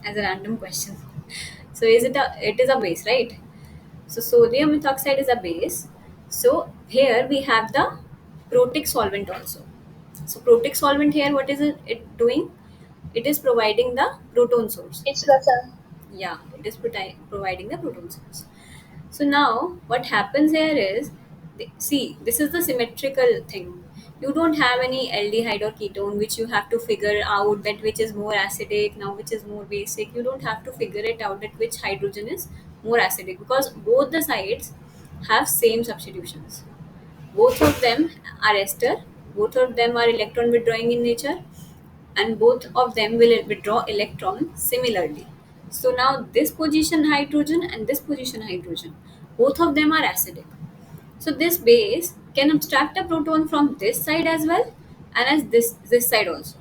S2: as a random question. So is it a, it is a base, right? So sodium methoxide is a base. So here we have the protic solvent also. So protic solvent here, what is it doing? It is providing the proton source.
S3: It's lesson.
S2: Yeah, it is providing the proton source. So now what happens here is, see, this is the symmetrical thing. You don't have any aldehyde or ketone which you have to figure out that which is more acidic, now which is more basic. You don't have to figure it out that which hydrogen is more acidic because both the sides have same substitutions. Both of them are ester, both of them are electron withdrawing in nature, and both of them will withdraw electron similarly. So now this position hydrogen and this position hydrogen, both of them are acidic. So this base can abstract a proton from this side as well and as this side also.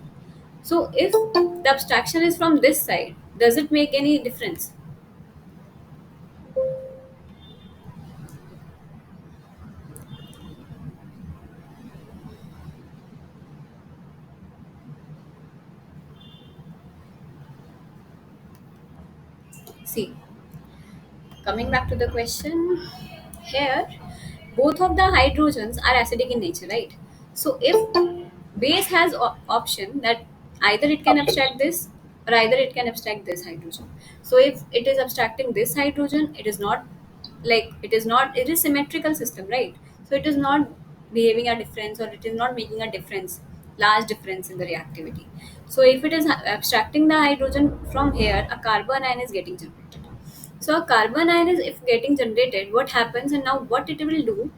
S2: So if the abstraction is from this side, does it make any difference? See, coming back to the question, here both of the hydrogens are acidic in nature, right? So if base has option that either it can abstract this or either it can abstract this hydrogen. So if it is abstracting this hydrogen, it is not, it is symmetrical system, right? So it is not behaving a difference or it is not making a difference, large difference in the reactivity. So if it is abstracting the hydrogen from here, a carbon ion is getting generated. So a carbon ion is if getting generated, what happens, and now what it will do?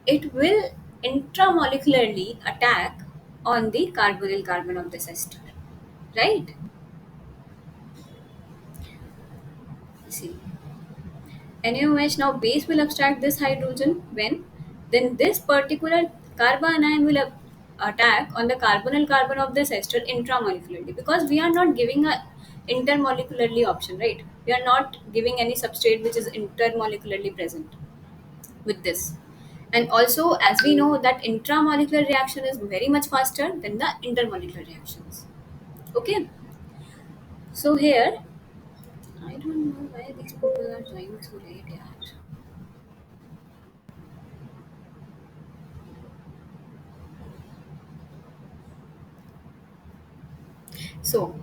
S2: It will intramolecularly attack on the carbonyl carbon of this ester, right? See, NaOH, now base will abstract this hydrogen when, then this particular carbon ion will attack on the carbonyl carbon of this ester intramolecularly, because we are not giving a intermolecularly option, right? We are not giving any substrate which is intermolecularly present with this. And also, as we know that intramolecular reaction is very much faster than the intermolecular reactions. Okay, so here, I don't know why these people are joining so late. Yeah. So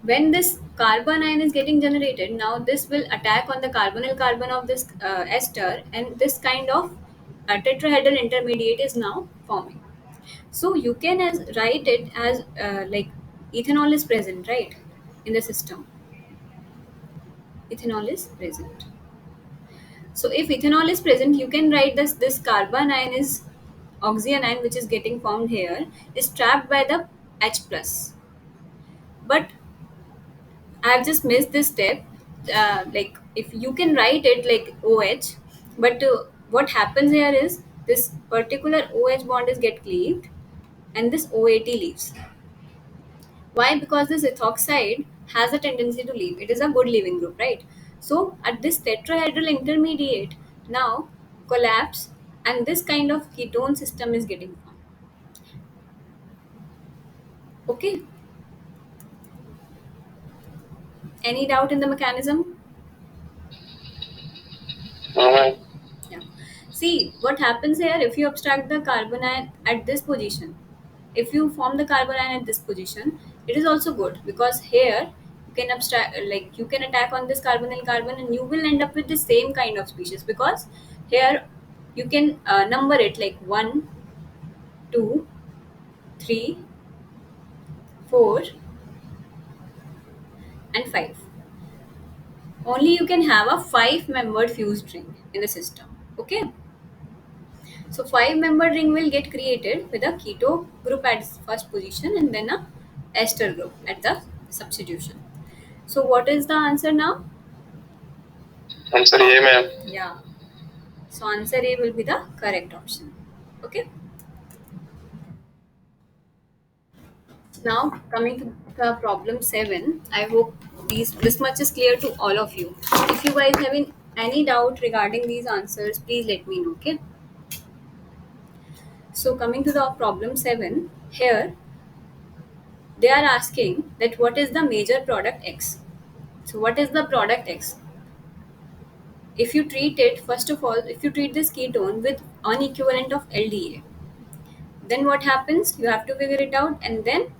S2: when this carbon ion is getting generated, now this will attack on the carbonyl carbon of this ester, and this kind of tetrahedral intermediate is now forming. So you can as write it as like ethanol is present, right, in the system. Ethanol is present. So if ethanol is present, you can write this carbon ion is oxyanion, which is getting formed here, is trapped by the H plus. But I have just missed this step. Like if you can write it like OH, but what happens here is this particular OH bond is get cleaved, and this OAT leaves. Why? Because this ethoxide has a tendency to leave. It is a good leaving group, right? So at this tetrahedral intermediate now collapse, and this kind of ketone system is getting formed. Okay. Any doubt in the mechanism?
S1: Mm-hmm.
S2: Yeah. See what happens here if you abstract the carbon ion at this position. If you form the carbon ion at this position, it is also good because here you can abstract, like you can attack on this carbonyl carbon, and you will end up with the same kind of species, because here you can number it like 1, 2, 3, 4, and 5. Only you can have a 5-membered fused ring in the system. Okay. So 5-membered ring will get created with a keto group at first position and then a ester group at the substitution. So what is the answer now?
S1: Answer A, ma'am.
S2: Yeah. So answer A will be the correct option. Okay. Now coming to the problem 7. I hope this much is clear to all of you. If you guys having any doubt regarding these answers, please let me know. Okay. So coming to the problem 7, here they are asking that what is the major product X. So what is the product X? If you treat it, first of all, if you treat this ketone with unequivalent of LDA, then what happens? You have to figure it out, and then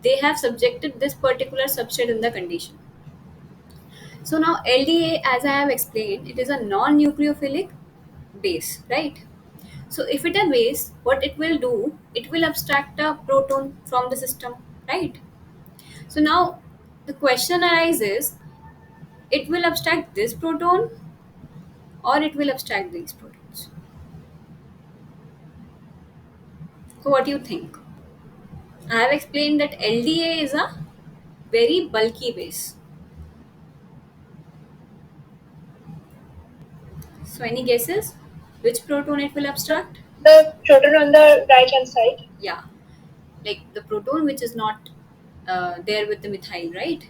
S2: they have subjected this particular substrate in the condition. So now LDA, as I have explained, it is a non-nucleophilic base, right? So if it a base, what it will do, it will abstract a proton from the system, right? So now the question arises, it will abstract this proton or it will abstract these protons. So what do you think? I have explained that LDA is a very bulky base. So any guesses? Which proton it will abstract?
S3: The proton on the right hand side.
S2: Yeah, like the proton which is not there with the methyl, right?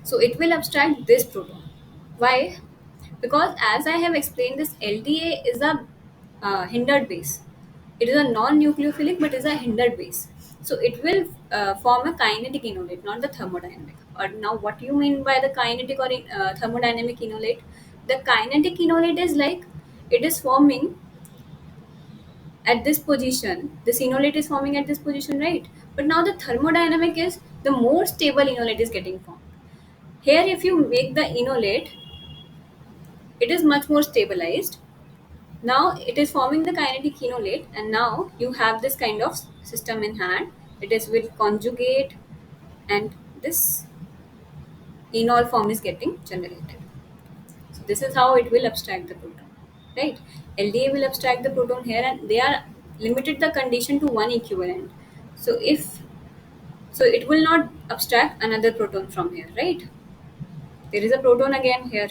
S2: So it will abstract this proton. Why? Because as I have explained, this LDA is a hindered base. It is a non-nucleophilic but is a hindered base. So it will form a kinetic enolate, not the thermodynamic. Or now, what do you mean by the kinetic or thermodynamic enolate? The kinetic enolate is like it is forming at this position. This enolate is forming at this position, right? But now the thermodynamic is the more stable enolate is getting formed. Here, if you make the enolate, it is much more stabilized. Now it is forming the kinetic enolate, and now you have this kind of system in hand. It is will conjugate, and this enol form is getting generated. So this is how it will abstract the proton, right? LDA will abstract the proton here, and they are limited the condition to one equivalent. So if so, it will not abstract another proton from here, right? There is a proton again here.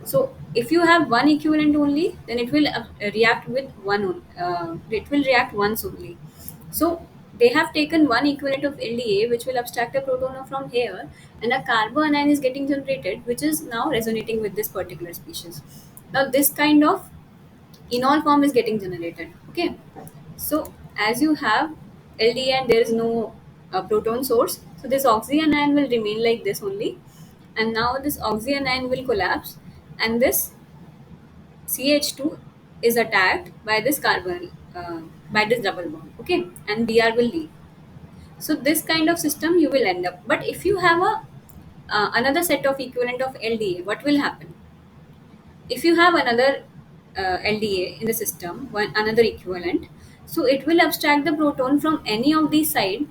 S2: So if you have one equivalent only, then it will react with it will react once only. So they have taken one equivalent of LDA, which will abstract a proton from here, and a carbon anion is getting generated, which is now resonating with this particular species. Now this kind of enol form is getting generated. Okay, so as you have LDA and there is no proton source, so this oxyanion will remain like this only, and now this oxyanion will collapse, and this CH2 is attacked by this carbon by this double bond. Okay, and Br will leave. So this kind of system you will end up. But if you have a another set of equivalent of LDA, what will happen? If you have another LDA in the system, one another equivalent, so it will abstract the proton from any of these side,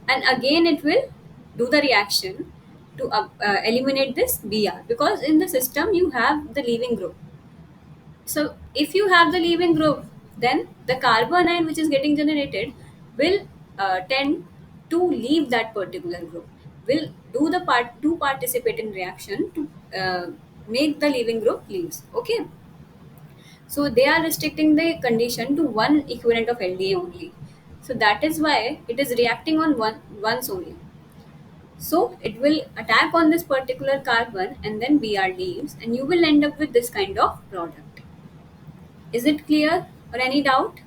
S2: and again it will do the reaction to eliminate this Br, because in the system you have the leaving group. So if you have the leaving group, then the carbon ion which is getting generated will tend to leave that particular group. Will do participate in reaction to make the leaving group leaves. Okay. So they are restricting the condition to one equivalent of LDA only. So that is why it is reacting on once only. So it will attack on this particular carbon and then Br leaves, and you will end up with this kind of product. Is it clear or any doubt?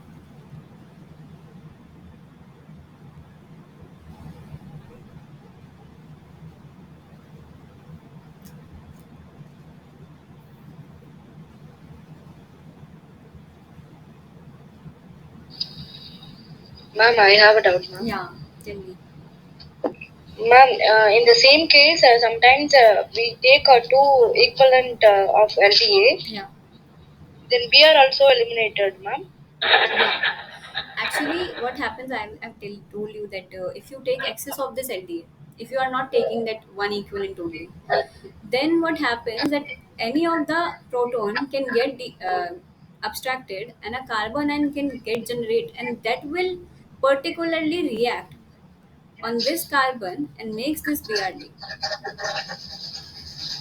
S3: Ma'am, I have a doubt, ma'am.
S2: Yeah, tell me.
S3: Ma'am, in the same case, sometimes we take two equivalent of LDA,
S2: Yeah,
S3: then we are also eliminated, ma'am.
S2: yeah. Actually, what happens, told you that if you take excess of this LDA, if you are not taking that one equivalent only, then what happens that any of the proton can get abstracted and a carbon ion can get generated, and that will particularly react on this carbon and makes this BRD.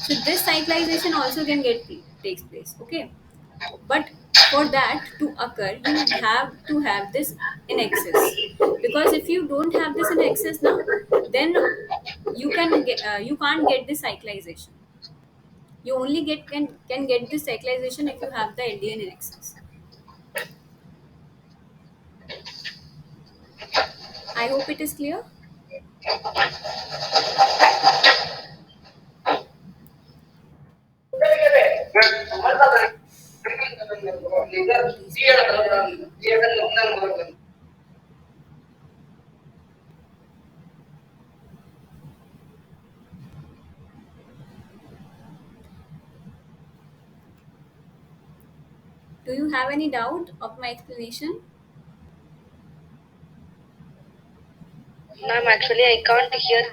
S2: So this cyclization also can get takes place. Okay, but for that to occur, you have to have this in excess, because if you don't have this in excess now, then you can't get this cyclization. You only can get this cyclization if you have the LDN in excess. I hope it is clear. Please be clear. Do you have any doubt of my explanation?
S3: Ma'am, actually, I can't hear.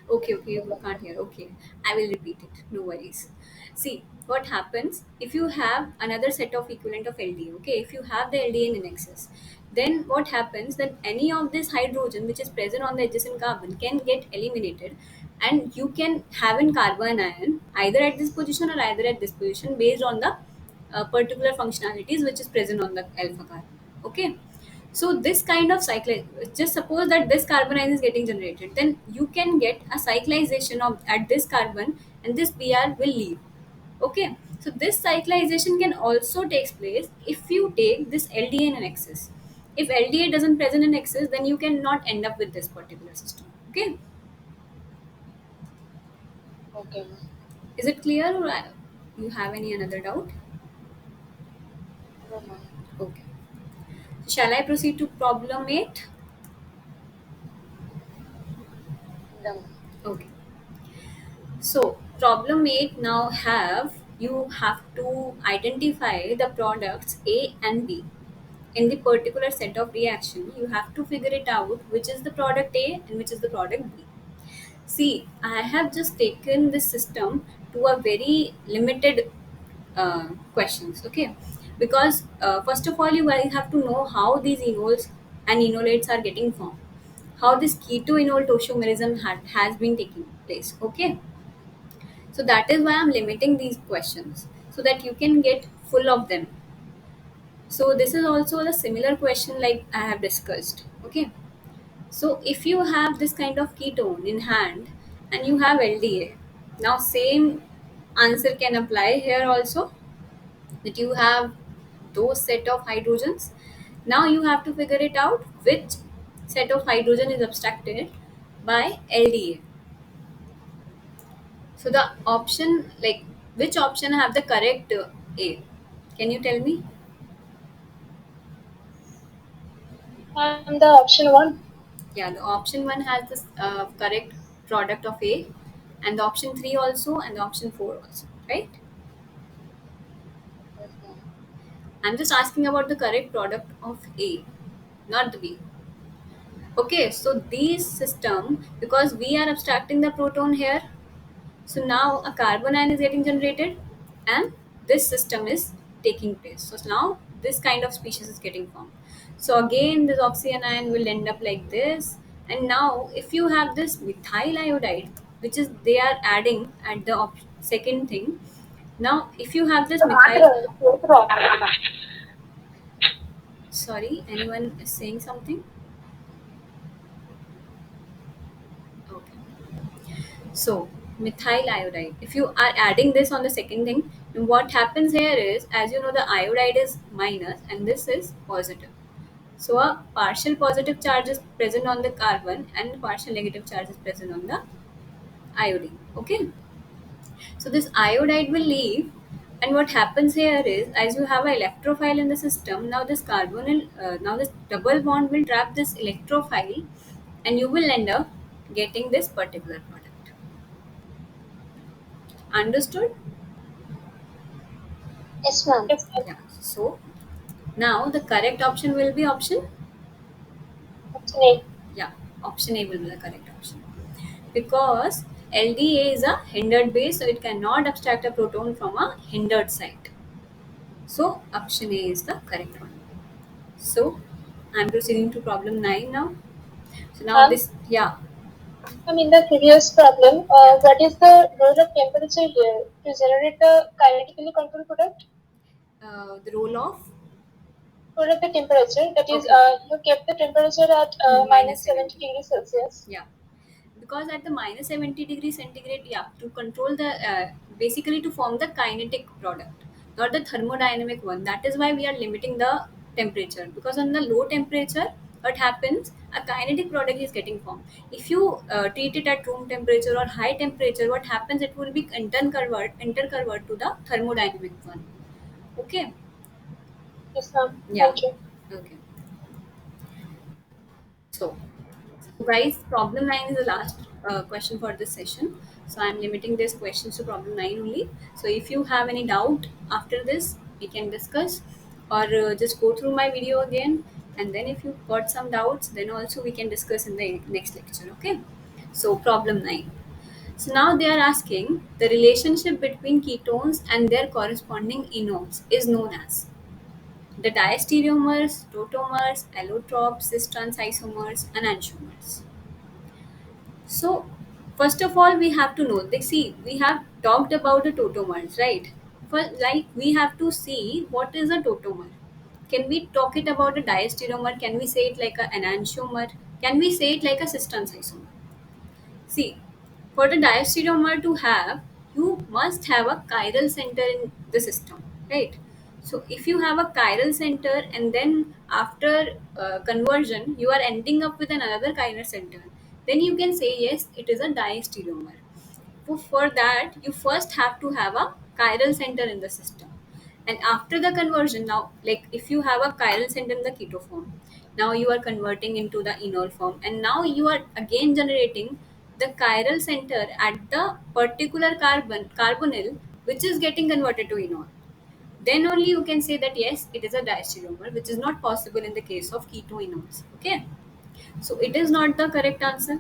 S2: Okay, okay, you can't hear. Okay, I will repeat it. No worries. See, what happens if you have another set of equivalent of LDA? Okay, if you have the LDN in excess, then what happens that any of this hydrogen which is present on the adjacent carbon can get eliminated, and you can have in carbon ion either at this position or either at this position based on the particular functionalities which is present on the alpha carbon. Okay, so this kind of cycle, just suppose that this carbon ion is getting generated, then you can get a cyclization of at this carbon, and this Br will leave. Okay, so this cyclization can also takes place if you take this LDA in excess. If LDA doesn't present in excess, then you cannot end up with this particular system. Okay,
S3: Okay, ma'am.
S2: is it clear, or you have any another doubt?
S3: No, ma'am.
S2: Okay, shall I proceed to problem 8?
S3: No, ma'am.
S2: Okay. So problem 8 now have you have to identify the products A and B in the particular set of reaction. You have to figure it out which is the product A and which is the product B. See, I have just taken this system to a very limited questions. Okay, because first of all you guys have to know how these enols and enolates are getting formed, how this keto enol tautomerism has been taking place. Okay, so that is why I'm limiting these questions so that you can get full of them. So this is also a similar question like I have discussed. Okay. So if you have this kind of ketone in hand and you have LDA, now same answer can apply here also, that you have those set of hydrogens. Now you have to figure it out which set of hydrogen is abstracted by LDA. So the option, like which option have the correct A? Can you tell me?
S3: The option one.
S2: Yeah, the option 1 has this correct product of A, and the option 3 also, and the option 4 also, right?
S3: Yes, ma'am.
S2: I'm just asking about the correct product of A, not the B. Okay, so these system, because we are abstracting the proton here, so now a carbon ion is getting generated and this system is taking place. So now this kind of species is getting formed. So again, this oxygen ion will end up like this. And now if you have this methyl iodide, which is they are adding at the second thing. Now if you have this methyl, sorry, anyone is saying something? Okay. So, methyl iodide. If you are adding this on the second thing, then what happens here is, as you know, the iodide is minus and this is positive. So, a partial positive charge is present on the carbon and partial negative charge is present on the iodine. Okay. So, this iodide will leave. And what happens here is, as you have an electrophile in the system, now this carbonyl, now this double bond will trap this electrophile, and you will end up getting this particular product. Understood?
S3: Yes, ma'am.
S2: Yeah. So now the correct option will be option,
S3: Option A.
S2: yeah, option A will be the correct option because LDA is a hindered base, so it cannot abstract a proton from a hindered site. So option A is the correct one. So I'm proceeding to problem 9 now. So now
S3: Ma'am,
S2: this, yeah,
S3: in the previous problem,
S2: yeah,
S3: what is the role of temperature here to generate a kinetically controlled product?
S2: the role of,
S3: Product the temperature, that is,
S2: okay, okay,
S3: you kept the temperature at
S2: minus
S3: minus 70
S2: 70.
S3: degrees Celsius.
S2: Yeah, because at the minus 70 degree centigrade, yeah, to control the basically to form the kinetic product, not the thermodynamic one. That is why we are limiting the temperature, because on the low temperature what happens, a kinetic product is getting formed. If you treat it at room temperature or high temperature, what happens, it will be interconvert to the thermodynamic one. Okay.
S3: Yes, ma'am.
S2: Yeah.
S3: Thank you.
S2: Okay. So guys, problem 9 is the last question for this session. So I'm limiting these questions to problem 9 only. So if you have any doubt after this, we can discuss, or just go through my video again. And then if you got some doubts, then also we can discuss in the next lecture. Okay. So problem 9. So now they are asking the relationship between ketones and their corresponding enones is known as the diastereomers, tautomers, allotropes, cis trans isomers, and enantiomers. So, first of all, we have to know. They see we have talked about the tautomers, right? For like we have to see what is a tautomer. Can we talk it about a diastereomer? Can we say it like a enantiomer? Can we say it like a cis trans isomer? See, for the diastereomer to have, you must have a chiral center in the system, right? So if you have a chiral center and then after conversion you are ending up with another chiral center, then you can say yes, it is a diastereomer. For that, you first have to have a chiral center in the system. And after the conversion, now, like if you have a chiral center in the keto form, now you are converting into the enol form, and now you are again generating the chiral center at the particular carbonyl, which is getting converted to enol. Then only you can say that yes, it is a diastereomer, which is not possible in the case of keto enols. Okay, so it is not the correct answer.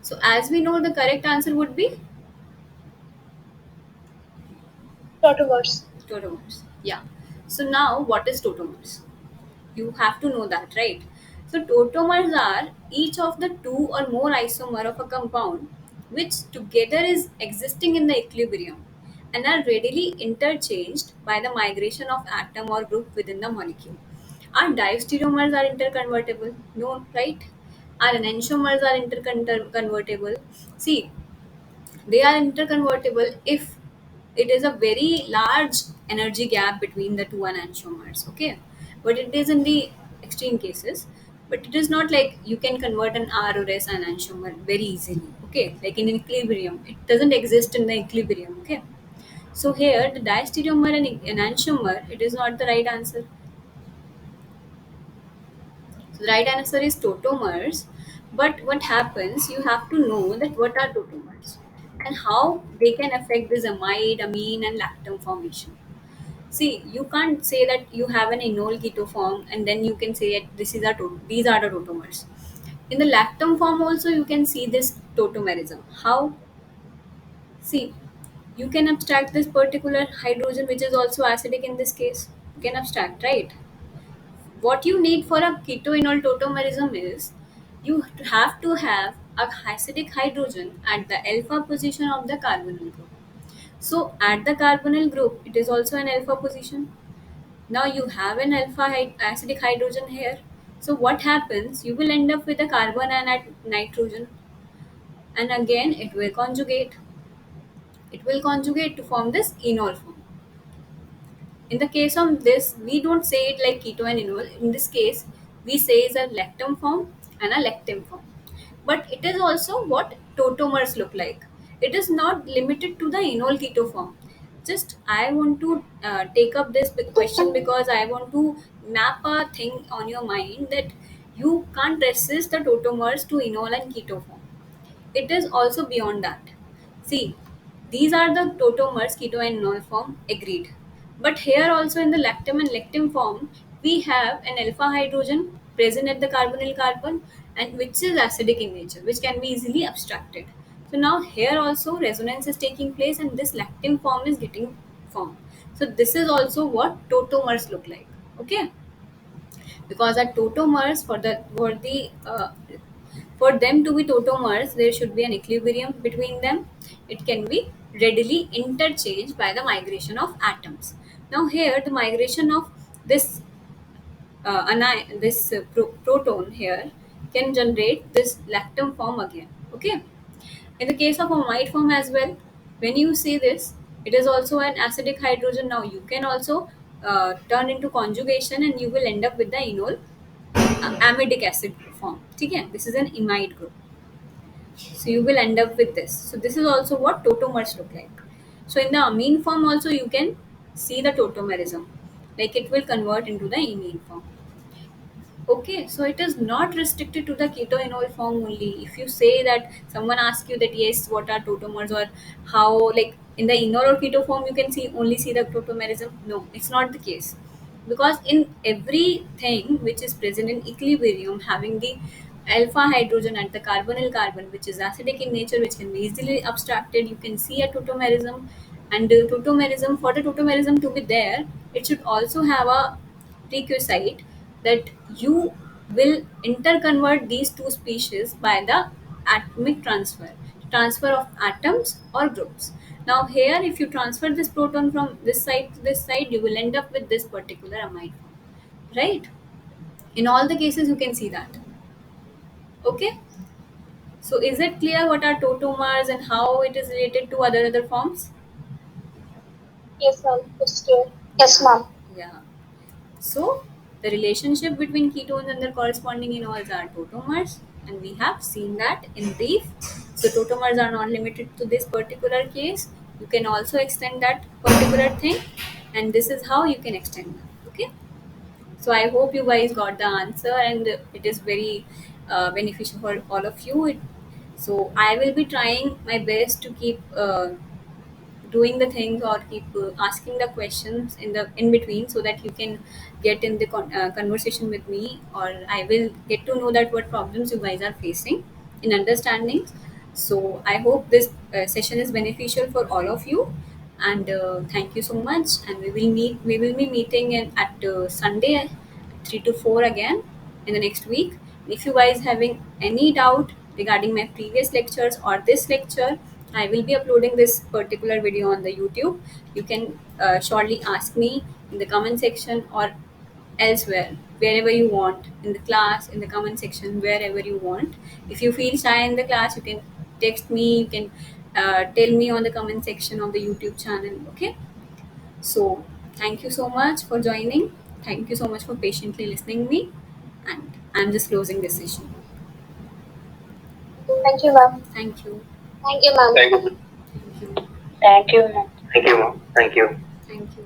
S2: So as we know, the correct answer would be
S3: Tautomers.
S2: tautomers. Yeah. So now, what is tautomers? You have to know that, right? So tautomers are each of the two or more isomer of a compound which together is existing in the equilibrium and are readily interchanged by the migration of atom or group within the molecule. Our diastereomers are interconvertible? No, right? Our enantiomers are interconvertible. See, they are interconvertible if it is a very large energy gap between the two enantiomers, okay? But it is in the extreme cases. But it is not like you can convert an R or S enantiomer very easily, okay? Like in equilibrium, it doesn't exist in the equilibrium, okay? So here, the diastereomer and enantiomer, it is not the right answer. So the right answer is tautomers. But what happens, you have to know that what are tautomers and how they can affect this amide, amine, and lactam formation. See, you can't say that you have an enol keto form and then you can say that these are the tautomers. In the lactam form also you can see this tautomerism. How? See, you can abstract this particular hydrogen which is also acidic in this case. You can abstract, right? What you need for a ketoenol tautomerism is you have to have a acidic hydrogen at the alpha position of the carbonyl group. So at the carbonyl group, it is also an alpha position. Now you have an acidic hydrogen here. So what happens? You will end up with a carbon and at nitrogen, and again it will conjugate. It will conjugate to form this enol form. In the case of this, we don't say it like keto and enol. In this case, we say is a lactam form and a lactam form. But it is also what tautomers look like. It is not limited to the enol keto form. Just I want to take up this big question because I want to map a thing on your mind that you can't resist the tautomers to enol and keto form. It is also beyond that. See, these are the tautomers, keto and enol form, agreed. But here also in the lactam and lactam form, we have an alpha hydrogen present at the carbonyl carbon and which is acidic in nature, which can be easily abstracted. So now here also resonance is taking place and this lactam form is getting formed. So this is also what tautomers look like. Okay, because at tautomers for them to be tautomers, there should be an equilibrium between them. It can be readily interchanged by the migration of atoms. Now here the migration of this proton here can generate this lactam form again. Okay. In the case of amide form as well, when you see this, it is also an acidic hydrogen. Now you can also turn into conjugation and you will end up with the enol amidic acid form. Okay, this is an imide group. So you will end up with this. So this is also what tautomers look like. So in the amine form also you can see the tautomerism, like it will convert into the imine form. Okay, so it is not restricted to the ketoenol form only. If you say that someone asks you that yes, what are tautomers or how, like in the enol or keto form you can see the tautomerism. No, it's not the case, because in everything which is present in equilibrium, having the alpha hydrogen at the carbonyl carbon, which is acidic in nature, which can be easily abstracted, you can see a tautomerism. And tautomerism, for the tautomerism to be there, it should also have a prerequisite that you will interconvert these two species by the atomic transfer of atoms or groups. Now here if you transfer this proton from this side to this side, you will end up with this particular amide form, right? In all the cases you can see that. Okay, so is it clear what are tautomers and how it is related to other forms?
S3: Yes, ma'am. It's clear.
S2: Yes, ma'am. Yeah. So the relationship between ketones and their corresponding enols are tautomers, and we have seen that in brief. So tautomers are not limited to this particular case. You can also extend that particular thing, and this is how you can extend them. Okay. So I hope you guys got the answer, and it is very beneficial for all of you. So I will be trying my best to keep doing the things or keep asking the questions in between so that you can get in the conversation with me, or I will get to know that what problems you guys are facing in understanding. So I hope this session is beneficial for all of you, and thank you so much, and we will be meeting at Sunday 3 to 4 again in the next week. If you guys having any doubt regarding my previous lectures or this lecture, I will be uploading this particular video on the YouTube. You can surely ask me in the comment section or elsewhere, wherever you want, in the class, in the comment section, wherever you want. If you feel shy in the class, you can text me, you can tell me on the comment section of the YouTube channel. Okay, so thank you so much for joining. Thank you so much for patiently listening me, and I'm just closing this session.
S3: Thank you, ma'am.
S2: Thank you.
S3: Thank you, ma'am.
S1: Thank you.
S2: Thank you.
S3: Thank you, ma'am.
S1: Thank you, ma'am. Thank you.
S2: Thank you.